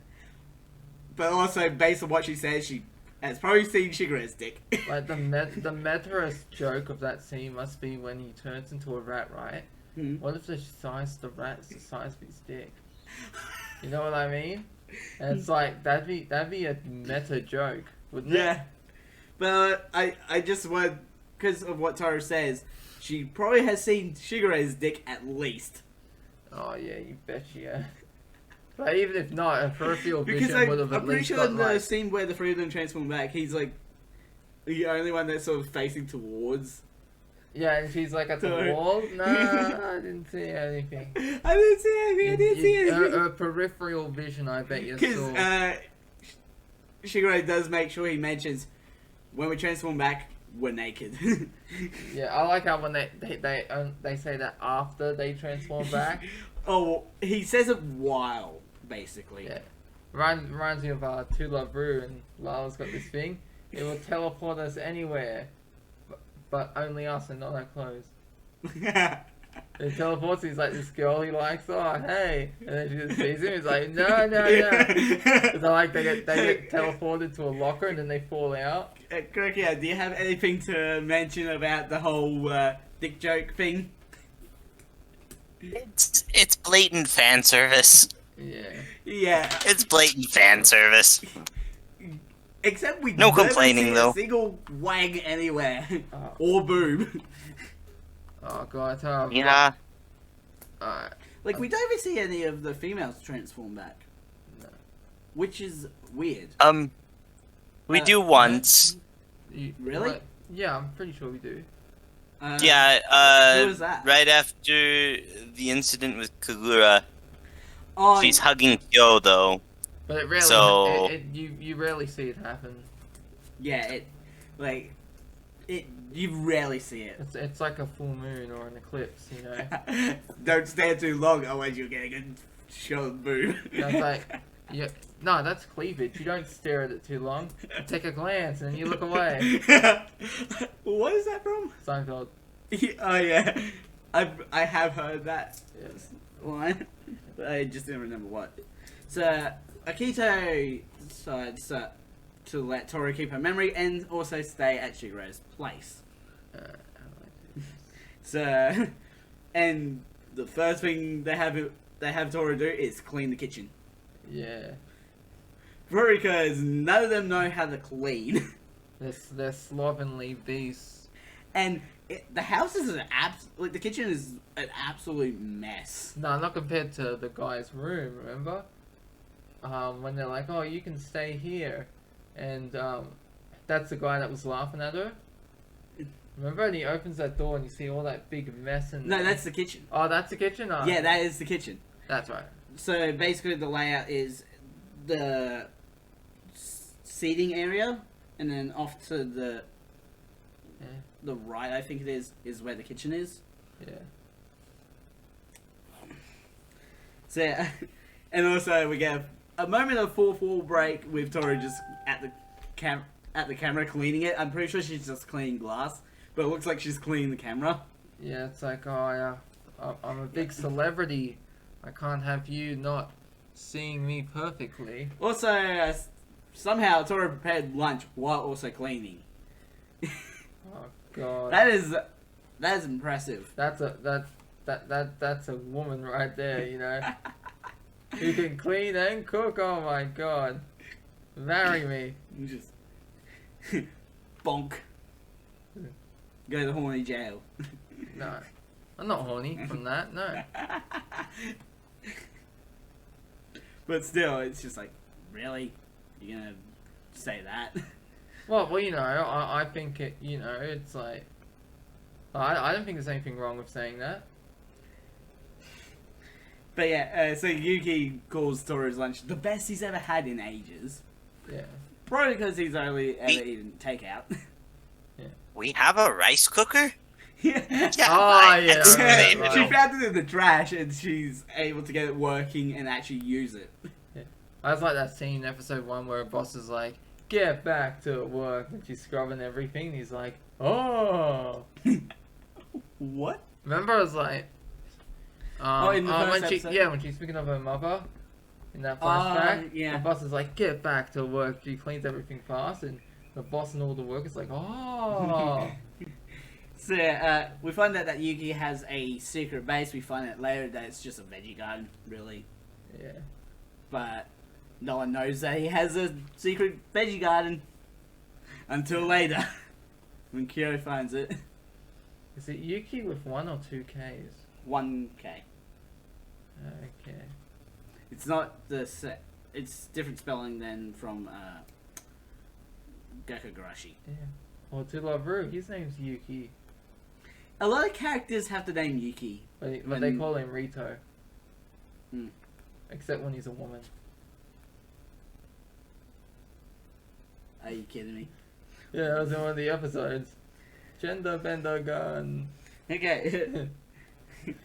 but also based on what she says, she has probably seen Shigeru's dick. like the metaverse joke of that scene must be when he turns into a rat, right? Hmm. What if the size of the rat is the size of his dick? You know what I mean? And it's like that'd be a meta joke, wouldn't it? Yeah, but I just want, because of what Toru says, she probably has seen Shigeru's dick at least. Oh yeah, you bet she has. But even if not, a peripheral Because vision would have I'm at pretty least sure got in the like, scene where the three of them transform back, he's like the only one that's sort of facing towards. yeah, and she's like at the Sorry. wall. No, I didn't see anything. I didn't see anything. I didn't see anything. Her peripheral vision, I bet you Because saw. Shigure does make sure he mentions when we transform back, we're naked. Yeah, I like how when they say that after they transform back. Oh, well, he says it while basically. Yeah, reminds me of To Love Ru, and Lala's got this thing. It will teleport us anywhere, but only us and not our clothes. It teleports. He's like this girl he likes. Oh hey, and then she just sees him. He's like no. Because I like they get teleported to a locker and then they fall out. Qrocea, do you have anything to mention about the whole dick joke thing? It's blatant fan service. Yeah. Yeah. It's blatant fan service. Except we No never complaining, see though. a single wang anywhere. Oh. Or boob. Oh god. Yeah. Alright. Like, we don't even see any of the females transform back. No. Which is weird. We Uh, do once. Really? What? Yeah, I'm pretty sure we do. Yeah. Who was that? Right after the incident with Kagura, Oh, she's hugging Kyo though. But it rarely. So- You rarely see it happen. yeah, you rarely see it. It's like a full moon or an eclipse, you know. Don't stand too long, otherwise you'll get a good shot of boob. That's like, yeah, no, that's cleavage. You don't stare at it too long. You take a glance and then you look away. What is that from? Seinfeld. Oh yeah, I have heard that Yes. line, but I just didn't remember what. So Akito decides to let Toru keep her memory and also stay at Shigeru's place. I like it. So, and the first thing they have Toru do is clean the kitchen. Yeah. Because none of them know how to clean, They're slovenly beasts. and the house is the kitchen is an absolute mess. No, not compared to the guy's room, remember? When they're like, oh, you can stay here. And that's the guy that was laughing at her. Remember? And he opens that door and you see all that big mess in No, there. that's the kitchen. Oh, that's the kitchen? Oh, Yeah, that is the kitchen. That's right. So basically, the layout is the seating area, and then off to the Yeah. the right, I think it is where the kitchen is. Yeah. So, yeah. And also we get a moment of fourth wall break with Toru just at the camera cleaning it. I'm pretty sure she's just cleaning glass, but it looks like she's cleaning the camera. Yeah, it's like, oh, yeah, I'm a big celebrity. I can't have you not seeing me perfectly. Also, somehow Toru prepared lunch while also cleaning. Oh god. That is impressive. That's a woman right there, you know. Who can clean and cook. Oh my god. Marry me. Just bonk. Go to horny jail. No. I'm not horny from that, no. But still, it's just like, really? You're gonna say that? Well, you know, I think it, you know, it's like, I don't think there's anything wrong with saying that. But yeah, so Yuki calls Toru's lunch the best he's ever had in ages. Yeah. Probably because he's only ever eaten takeout. We have a rice cooker? Yeah. Yeah. Oh, yeah, that's right, great. She found it in the trash, and she's able to get it working and actually use it. I was like that scene in episode 1 where a boss is like, get back to work, and she's scrubbing everything, and he's like, oh. What? Remember, I was like, in the first when episode? when she's speaking of her mother in that flashback, yeah. the boss is like, get back to work. She cleans everything fast, and the boss and all the workers like, oh. So we find out that Yuki has a secret base. We find out later that it's just a veggie garden, really. Yeah. But no one knows that he has a secret veggie garden until later, when Kyo finds it. Is it Yuki with 1 or 2 Ks? 1K. Okay. It's not the it's different spelling than from Gakugarashi. Yeah. Well, to love Ru, his name's Yuki, A lot of characters have the name Yuki. but they call him Rito. Hmm. Except when he's a woman. Are you kidding me? Yeah, that was in one of the episodes. Gender bender gun. Okay. Good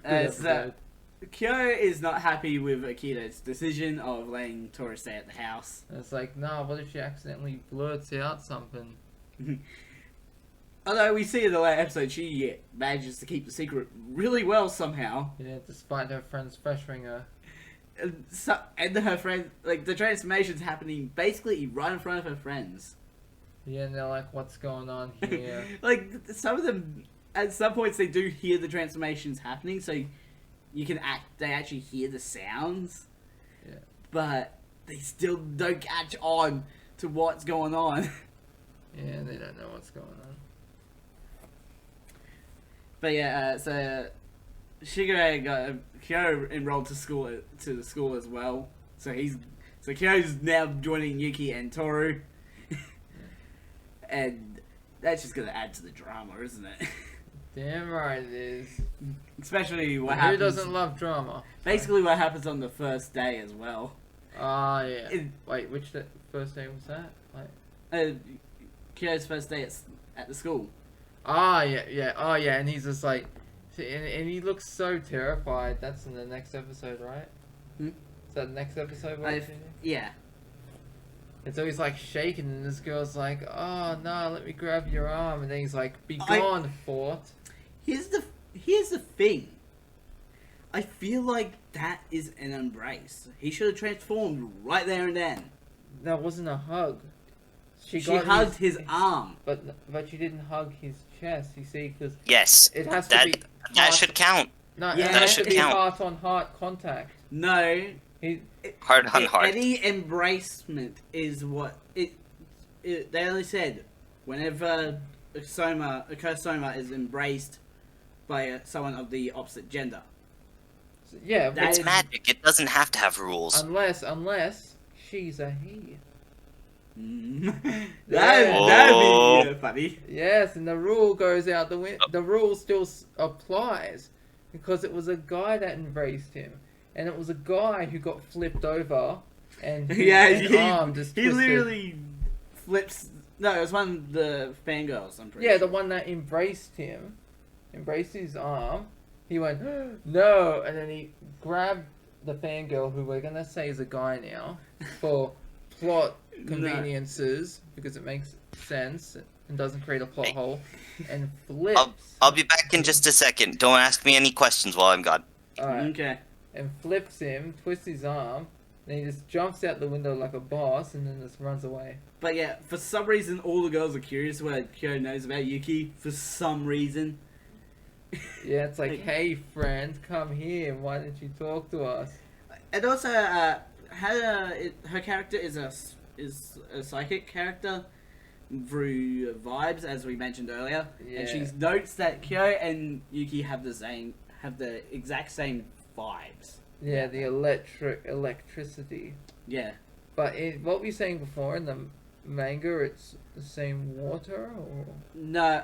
So episode. Kyo is not happy with Akida's decision of letting Tora stay at the house. And it's like, nah, what if she accidentally blurts out something? Although we see in the last episode, she manages to keep the secret really well somehow. Yeah, despite her friends pressuring her. And her friend, like, the transformation's happening basically right in front of her friends. Yeah, and they're like, what's going on here? Like, some of them, at some points, they do hear the transformations happening, so they actually hear the sounds. Yeah. But they still don't catch on to what's going on. Yeah, they don't know what's going on. But yeah, so Shigure got Kyo enrolled to the school as well. So Kyo's now joining Yuki and Toru, and that's just gonna add to the drama, isn't it? Damn right it is. Especially what Who happens. doesn't love drama? Basically, what happens on the first day as well. Ah, yeah. It- Wait, which first day was that? Like, Kyo's first day at the school. yeah. Oh, yeah, and he's just like... And he looks so terrified. That's in the next episode, right? Hmm? Is that the next episode? we're watching? Yeah. And so he's like shaking, and this girl's like, oh, no, let me grab your arm. And then he's like, be gone, Fort. Here's the thing. I feel like that is an embrace. He should have transformed right there and then. That wasn't a hug. She hugged his arm. But she didn't hug his chest, you see, because Yes. it has to That be... that should count. No, Yeah. it That has to should be count. heart-on-heart contact. No. Heart on heart. Any embracement is what it. They only said whenever a Qrocea is embraced by someone of the opposite gender. Yeah, but It's That- magic. It doesn't have to have rules. unless she's a he. That'd Oh. be funny. Yes, and the rule goes out the window. The rule still applies because it was a guy that embraced him, and it was a guy who got flipped over, and his arm just he twisted. literally flips. No, it was one of the fangirls. I'm pretty Yeah, sure. the one that embraced his arm. He went no, and then he grabbed the fangirl, who we're gonna say is a guy now, for plot conveniences because it makes sense and doesn't create a plot hole, and flips. I'll be back in just a second. Don't ask me any questions while I'm gone. Alright, Okay. and flips him, twists his arm, and he just jumps out the window like a boss, and then just runs away. But yeah, for some reason, all the girls are curious what Kyo knows about Yuki. For some reason. Yeah, it's like, hey friend, come here. Why didn't you talk to us? And also, her character is a psychic character through vibes, as we mentioned earlier. Yeah. And she notes that Kyo and Yuki have the exact same vibes. Yeah, the electricity. Yeah. But what were you saying before in the manga? It's the same water, or No,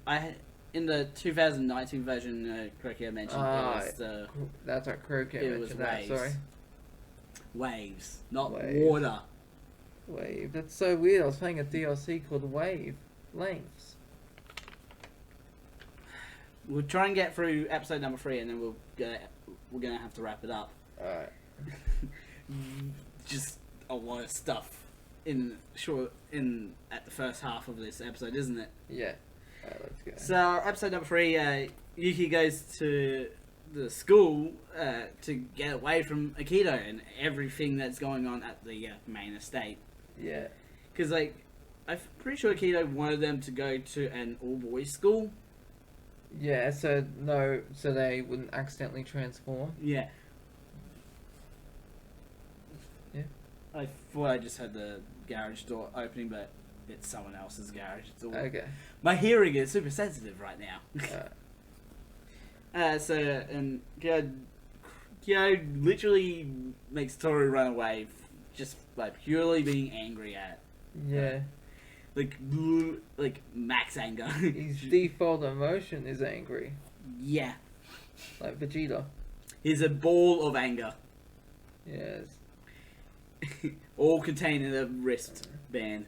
I in the 2019 version, Qrocea mentioned it was the that's what Qrocea it was mentioned. That waves. sorry, waves, not Waves. water. Wave. That's so weird. I was playing a DLC called Wave. lengths. We'll try and get through episode number 3, and then we're gonna have to wrap it up. Alright. Just a lot of stuff at the first half of this episode, isn't it? Yeah. Alright, let's go. So episode number 3, Yuki goes to the school to get away from Aikido and everything that's going on at the main estate. Yeah. Because I'm pretty sure Aikido wanted them to go to an all-boys school. Yeah, so they wouldn't accidentally transform. Yeah. Yeah. I thought I just had the garage door opening, but it's someone else's garage door. Okay. My hearing is super sensitive right now. And Kyo literally makes Toru run away, just purely being angry at. Yeah. Like max anger. His default emotion is angry. Yeah. Like Vegeta. He's a ball of anger. Yes. All contained in a wristband.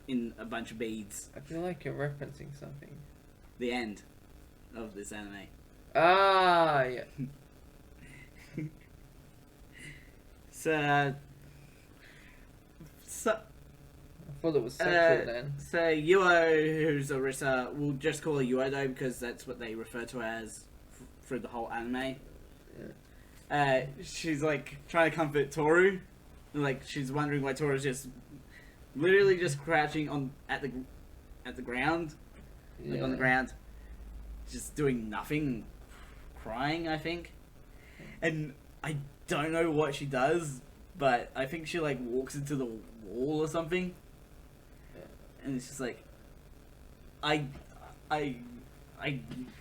In a bunch of beads. I feel like you're referencing something. The end of this anime. Ah, yeah. So, I thought it was sexual then. So Yuo, who's Orisa, we'll just call her Yuo though, because that's what they refer to her as through the whole anime. Yeah. She's trying to comfort Toru. She's wondering why Toru's just literally just crouching at the ground, on the ground, just doing nothing, crying, I think. And I don't know what she does, but I think she walks into the wall or something. And it's just I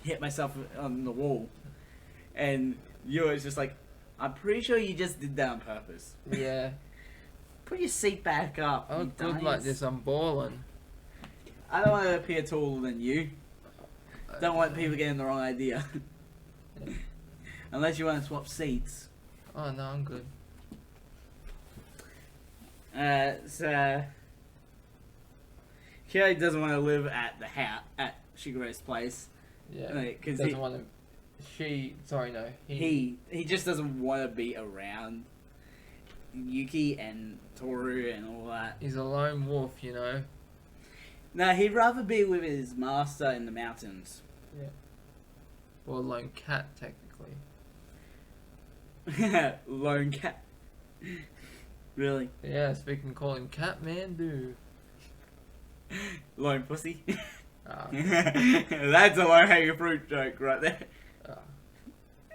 hit myself on the wall, and Yuo's just I'm pretty sure you just did that on purpose. Yeah. Put your seat back up. I look good like this, I'm balling. I don't want to appear taller than you. Don't want people getting the wrong idea. Yeah. Unless you want to swap seats. Oh no, I'm good. So Kyo doesn't want to live at Shigeru's place. Yeah. Because doesn't want to. He just doesn't want to be around Yuki and Toru and all that. He's a lone wolf, you know. No, he'd rather be with his master in the mountains. Yeah. Or a lone cat, technically. Lone cat. Really? Yes, we can call him Catmandu. Lone pussy. Ah. That's a low hanging fruit joke right there.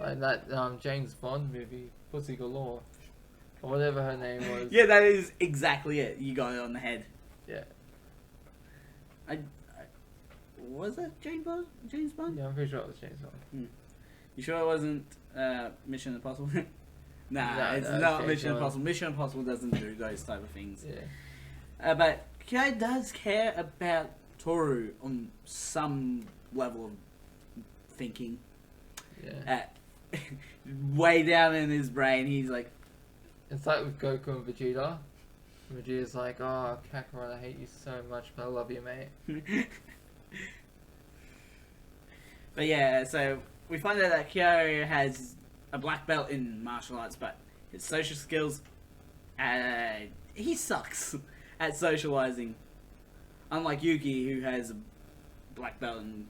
Like that James Bond movie, Pussy Galore. Or whatever her name was. Yeah, that is exactly it. You got it on the head. Yeah. Was that James Bond? James Bond? Yeah, I'm pretty sure it was James Bond. You sure it wasn't Mission Impossible? Nah, No, it's no, not James Mission Bond. Impossible. Mission Impossible doesn't do those type of things. Yeah. But Kyo does care about Toru on some level of thinking. Yeah. Way down in his brain, he's like, It's like with Goku and Vegeta. Vegeta's like, oh, Kakarot, I hate you so much, but I love you, mate. But yeah, so we find out that Kyo has a black belt in martial arts, but his social skills, he sucks at socializing. Unlike Yuki, who has a black belt in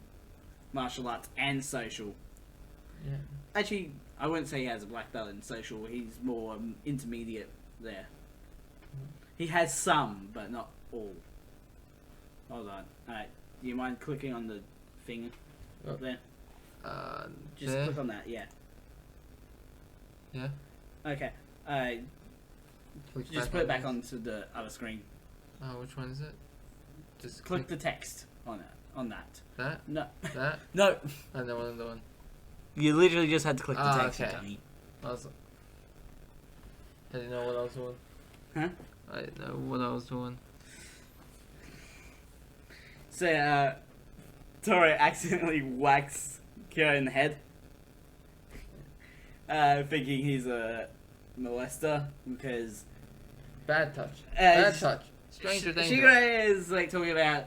martial arts and social. Yeah. Actually, I wouldn't say he has a black belt in social. He's more intermediate there. He has some, but not all. Hold on. Alright, do you mind clicking on the thing up there? Just there? click on that, yeah. Yeah. Okay. Click Just put it back this. onto the other screen. Oh, which one is it? Just Click the text on it. On that. that. No. That. No. I know what I'm doing. You literally just had to click the Ah, text, you okay. dummy. I didn't know what I was doing. Huh? I didn't know what I was doing. So, Toru accidentally whacks Kyo in the head. Thinking he's a molester because Bad touch. Uh, Bad touch. Stranger danger. Shigure is talking about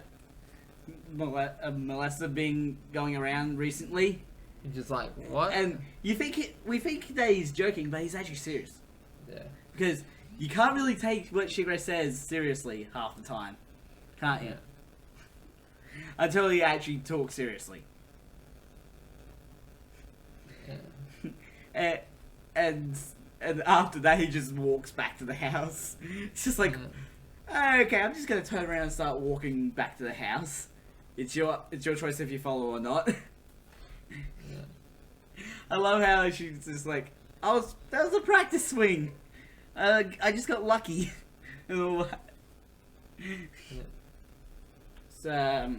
molester being going around recently, You're just like, what? and we think that he's joking, but he's actually serious Yeah. because you can't really take what Qrocea says seriously half the time, can't you? Until he actually talks seriously. Yeah. and after that, he just walks back to the house. It's just like, okay, I'm just gonna turn around and start walking back to the house. It's your choice if you follow or not. Yeah. I love how she's just like, that was a practice swing. I just got lucky. And all that. Yeah. So,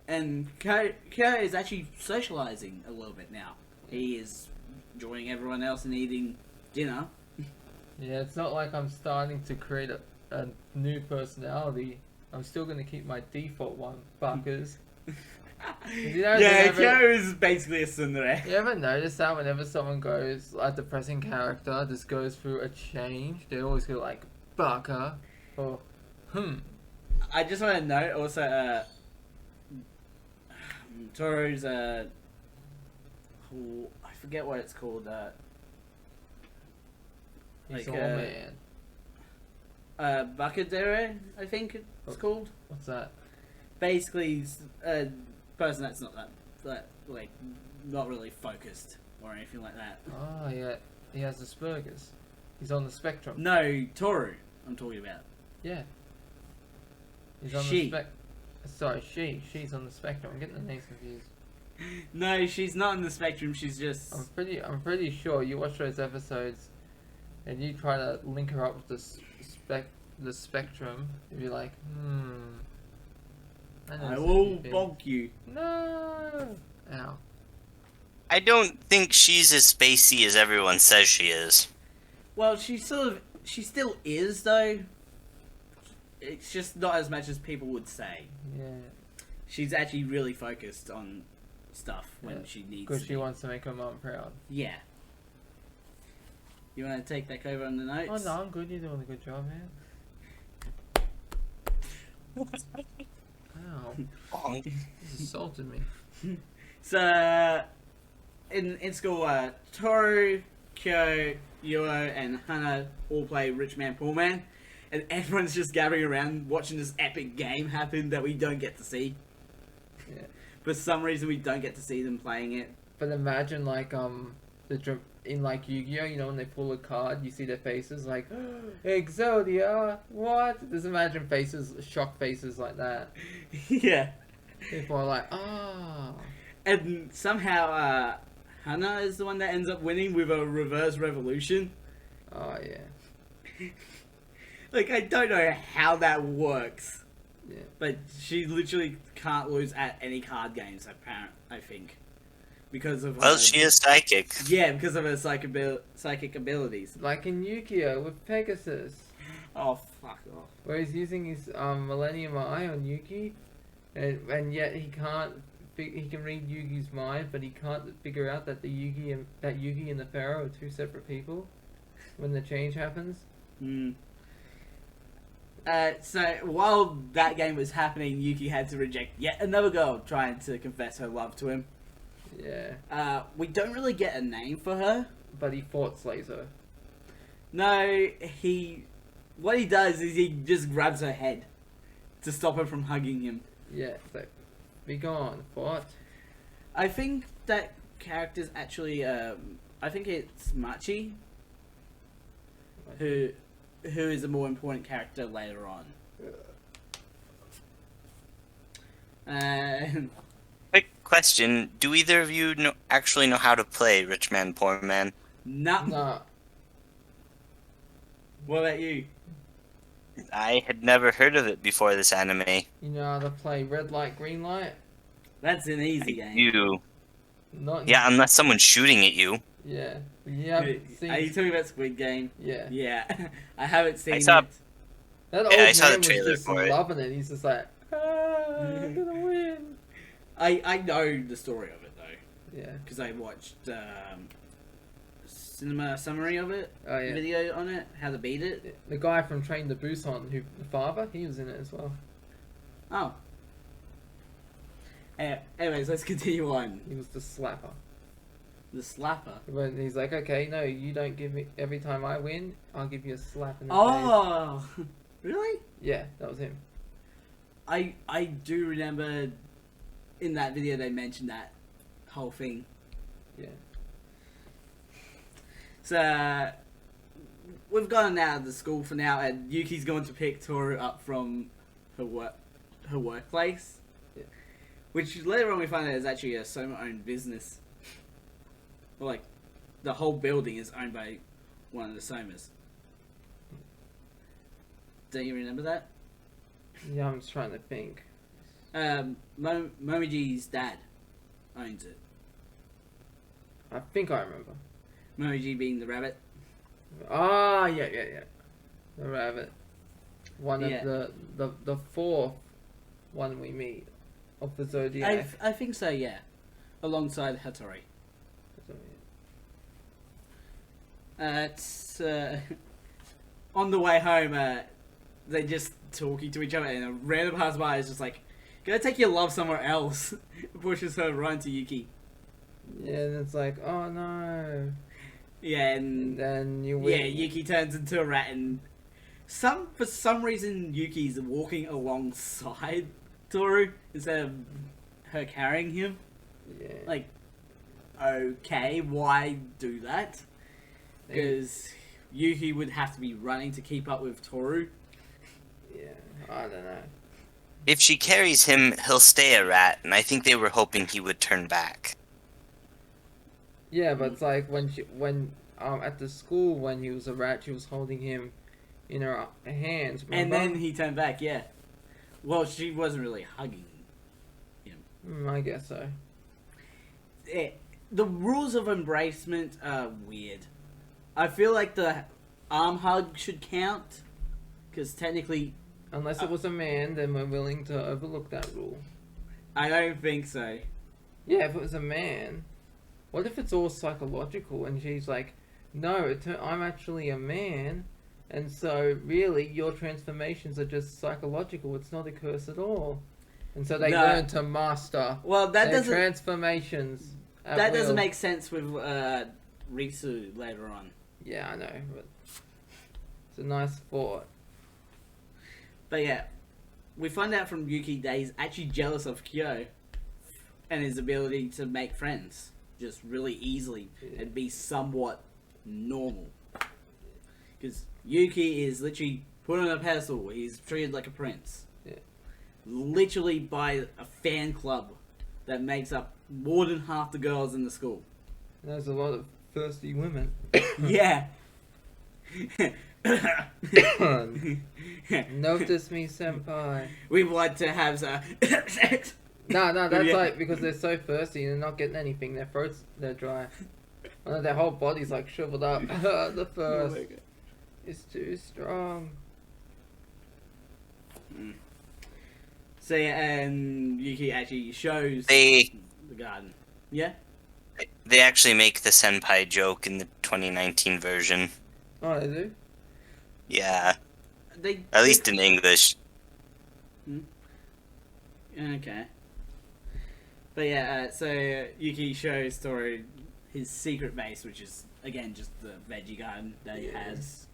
and Kyo is actually socializing a little bit now. He is joining everyone else and eating dinner. Yeah, it's not like I'm starting to create a new personality. I'm still going to keep my default one, fuckers. Kyo is basically a tsundere. You ever notice that whenever someone goes, a depressing character just goes through a change, they always go like, baka, or, I just want to note also, Toro's, I forget what it's called, he's like, all man. Bakadere, I think it's called. What's that? Basically, he's a person that's not that like, not really focused or anything like that. Oh, yeah, he has Asperger's. He's on the spectrum. No, Toru, I'm talking about. Yeah. He's on She. the Sorry, she's on the spectrum. I'm getting the names confused. No, she's not on the spectrum, she's just... I'm pretty sure you watch those episodes and you try to link her up with the spectrum. You'd be like, I will bonk you. No. Ow. I don't think she's as spacey as everyone says she is. Well, she still is, though. It's just not as much as people would say. Yeah. She's actually really focused on stuff when she needs Because to she be. wants to make her mum proud. Yeah. You want to take back over on the notes? Oh no, I'm good. You're doing a good job, man. Ow. You assaulted me. So, in school, Toru, Kyo, Yuo, and Hana all play Rich Man, Poor Man. And everyone's just gathering around watching this epic game happen that we don't get to see. Yeah. For some reason, we don't get to see them playing it. But imagine like in like Yu-Gi-Oh, you know, when they pull a card, you see their faces like Exodia, what? Just imagine faces, shocked faces like that. Yeah. People are like, ah. And somehow, Hana is the one that ends up winning with a reverse revolution. Oh yeah. Like, I don't know how that works. Yeah. But she literally can't lose at any card games, I think. Because of Well, her... she is psychic. Yeah, because of her psychic abilities. Like in Yu-Gi-Oh with Pegasus, Oh, fuck off. where he's using his Millennium Eye on Yugi, and yet he can't. He can read Yugi's mind, but he can't figure out that Yugi and the Pharaoh are two separate people when the change happens. So, while that game was happening, Yuki had to reject yet another girl trying to confess her love to him. Yeah. We don't really get a name for her. But he fought slays her. No, what he does is he just grabs her head to stop her from hugging him. Yeah, it's like, be gone, what? I think that character's actually, I think it's Machi, who is a more important character later on. Quick question: do either of you actually know how to play Rich Man, Poor Man? Nah. Nah. What about you? I had never heard of it before this anime. You know how to play red light, green light? That's an easy game. You? Not. Yeah, unless someone's shooting at you. Yeah. You haven't Are you seen. talking about Squid Game? Yeah. Yeah. I haven't seen I saw- it. That old Yeah, I saw the man was trailer just for it. loving it. He's just like, I'm gonna win. I know the story of it though, Yeah. because I watched cinema summary of it, Oh yeah. video on it, how to beat it. The guy from Train to Busan, who the father, he was in it as well. Oh, Anyways, let's continue on. He was the slapper. The slapper. When he's like, okay, no, you don't give me every time I win, I'll give you a slap in the face. Oh, really? Yeah, that was him. I do remember in that video they mentioned that whole thing. Yeah. So we've gone out of the school for now, and Yuki's going to pick Toru up from her workplace. Yeah. Which later on we find out is actually a Soma-owned business. Well, like, the whole building is owned by one of the Somas. Don't you remember that? Yeah, I'm just trying to think. Momoji's dad owns it. I think I remember. Momoji being the rabbit. Ah, yeah. The rabbit. One Yeah. of the fourth one we meet of the Zodiac. I think so, yeah. Alongside Hattori. It's on the way home. They just talking to each other, and a random passerby is just like, "Go take your love somewhere else." Pushes her right into Yuki. Yeah, and it's like, oh no. Yeah, And and then you win. yeah, Yuki turns into a rat, and for some reason Yuki's walking alongside Toru instead of her carrying him. Yeah. Like, okay, why do that? Because Yuki would have to be running to keep up with Toru. Yeah, I don't know. If she carries him, he'll stay a rat, and I think they were hoping he would turn back. Yeah, but it's like when at the school when he was a rat, she was holding him in her hands. And Remember? then he turned back, yeah. Well, she wasn't really hugging him. I guess so. The rules of embracement are weird. I feel like the arm hug should count, because technically, Unless it was a man, then we're willing to overlook that rule. I don't think so. Yeah, if it was a man, what if it's all psychological and she's like, no, I'm actually a man, and so really your transformations are just psychological. It's not a curse at all. And so they No. learn to master Well, that their doesn't transformations. At that doesn't will. make sense with Ritsu later on. Yeah, I know, but it's a nice thought. But yeah, we find out from Yuki that he's actually jealous of Kyo and his ability to make friends just really easily and be somewhat normal. Because Yuki is literally put on a pedestal. He's treated like a prince. Yeah. Literally by a fan club that makes up more than half the girls in the school. There's a lot of thirsty women. Yeah. Notice me, senpai. We want to have sex. No, that's Yeah. like because they're so thirsty and they're not getting anything. Their throats, they're dry. Their whole body's like shriveled up. The thirst is too strong. So yeah, and Yuki actually shows They the garden. Yeah? actually make the senpai joke in the 2019 version. Oh, they do? Yeah, They at least in English. Okay. But yeah, so Yuki shows Toru his secret base, which is again just the veggie garden that he has.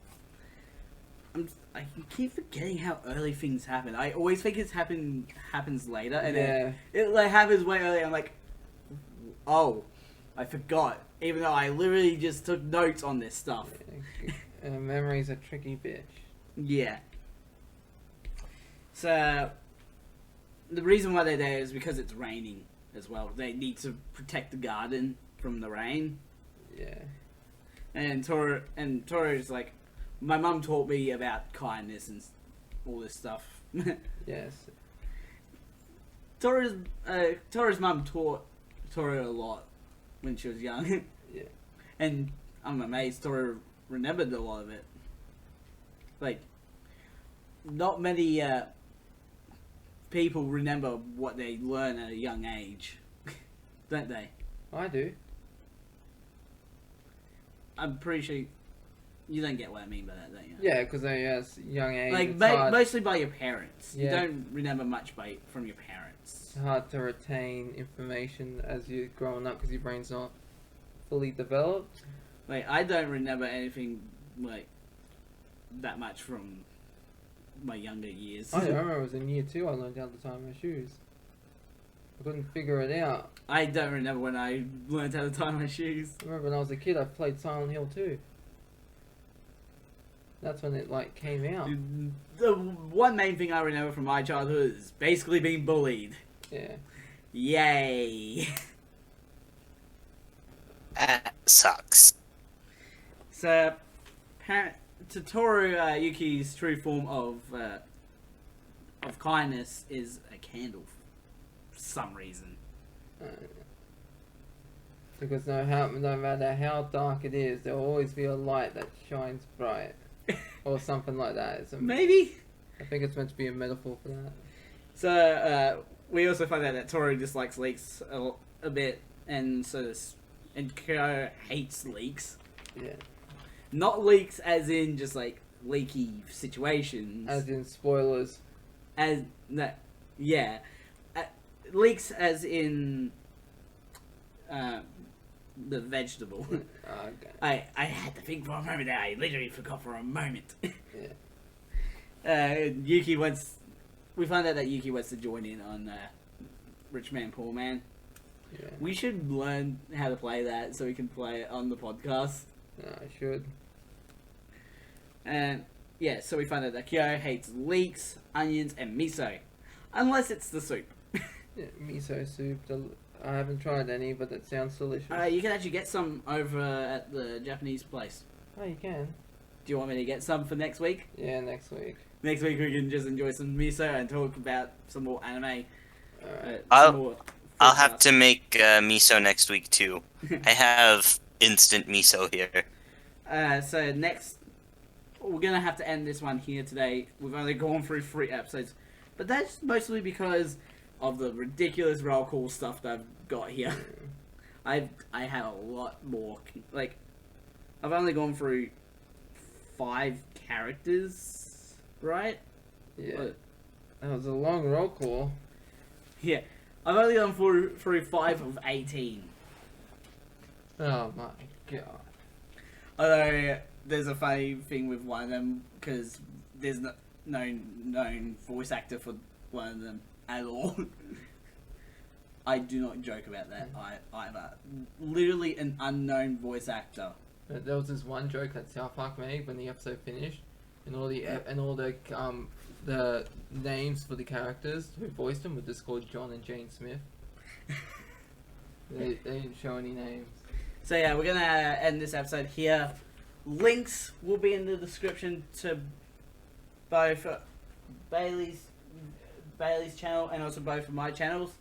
I keep forgetting how early things happen. I always think it's happens later, and then it like happens way early. I'm like, oh, I forgot. Even though I literally just took notes on this stuff. Memory's a tricky bitch. Yeah. So the reason why they're there is because it's raining as well. They need to protect the garden from the rain. Yeah. And Toru's like, my mum taught me about kindness and all this stuff. Yes. Toru's mum taught Toru a lot when she was young. Yeah. And I'm amazed Toru remembered a lot of it. Like, not many people remember what they learn at a young age, don't they? I do. I'm pretty sure you don't get what I mean by that, don't you? Yeah, because at a young age. Like it's hard. mostly by your parents. You Yeah. don't remember much from your parents. it's hard to retain information as you're growing up because your brain's not fully developed. Like, I don't remember anything, like, that much from my younger years. I remember it was in year 2 I learned how to tie my shoes. I couldn't figure it out. I don't remember when I learned how to tie my shoes. I remember when I was a kid I played Silent Hill 2. That's when it like came out. The one main thing I remember from my childhood is basically being bullied. Yeah. Yay! That sucks. So, Satoru Yuki's true form of kindness is a candle for some reason. Because no matter how dark it is, there will always be a light that shines bright. Or something like that. Maybe? I think it's meant to be a metaphor for that. So, we also find out that Toru dislikes leaks a bit, and and Kyo hates leaks. Yeah. Not leaks as in just like leaky situations. As in spoilers. Yeah. Leaks as in the vegetable. Okay. I had to think for a moment there. I literally forgot for a moment. Yeah. Yuki we found out that Yuki wants to join in on Rich Man, Poor Man. Yeah. We should learn how to play that so we can play it on the podcast. I should. And yeah, so we find out that Kyo hates leeks, onions, and miso. Unless it's the soup. Yeah, miso soup. I haven't tried any, but it sounds delicious. You can actually get some over at the Japanese place. Oh, you can? Do you want me to get some for next week? Yeah, next week. Next week we can just enjoy some miso and talk about some more anime. Alright. I'll have to make miso next week too. I have instant miso here. So next, we're gonna have to end this one here today. We've only gone through 3 episodes, but that's mostly because of the ridiculous roll call stuff that I've got here. I have a lot more. Like, I've only gone through 5 characters, right? Yeah. That was a long roll call. Yeah, I've only gone through 5 of 18. Oh my god. Although there's a funny thing with one of them because there's no known voice actor for one of them at all. I do not joke about that either. Literally an unknown voice actor. There was this one joke that South Park made when the episode finished, and all the names for the characters who voiced them were just called John and Jane Smith. They didn't show any names. So yeah, we're gonna end this episode here. Links will be in the description to both Bailey's channel and also both of my channels.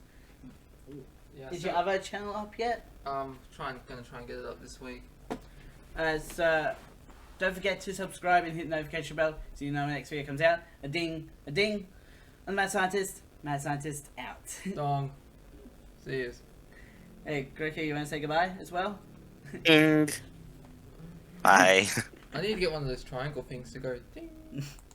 Yeah, Is your other channel up yet? gonna try and get it up this week. So don't forget to subscribe and hit the notification bell so you know when the next video comes out. A ding, a ding. I'm Mad Scientist out. Dong. See yous. Hey, Qrocea, you want to say goodbye as well? Bye. I need to get one of those triangle things to go ding.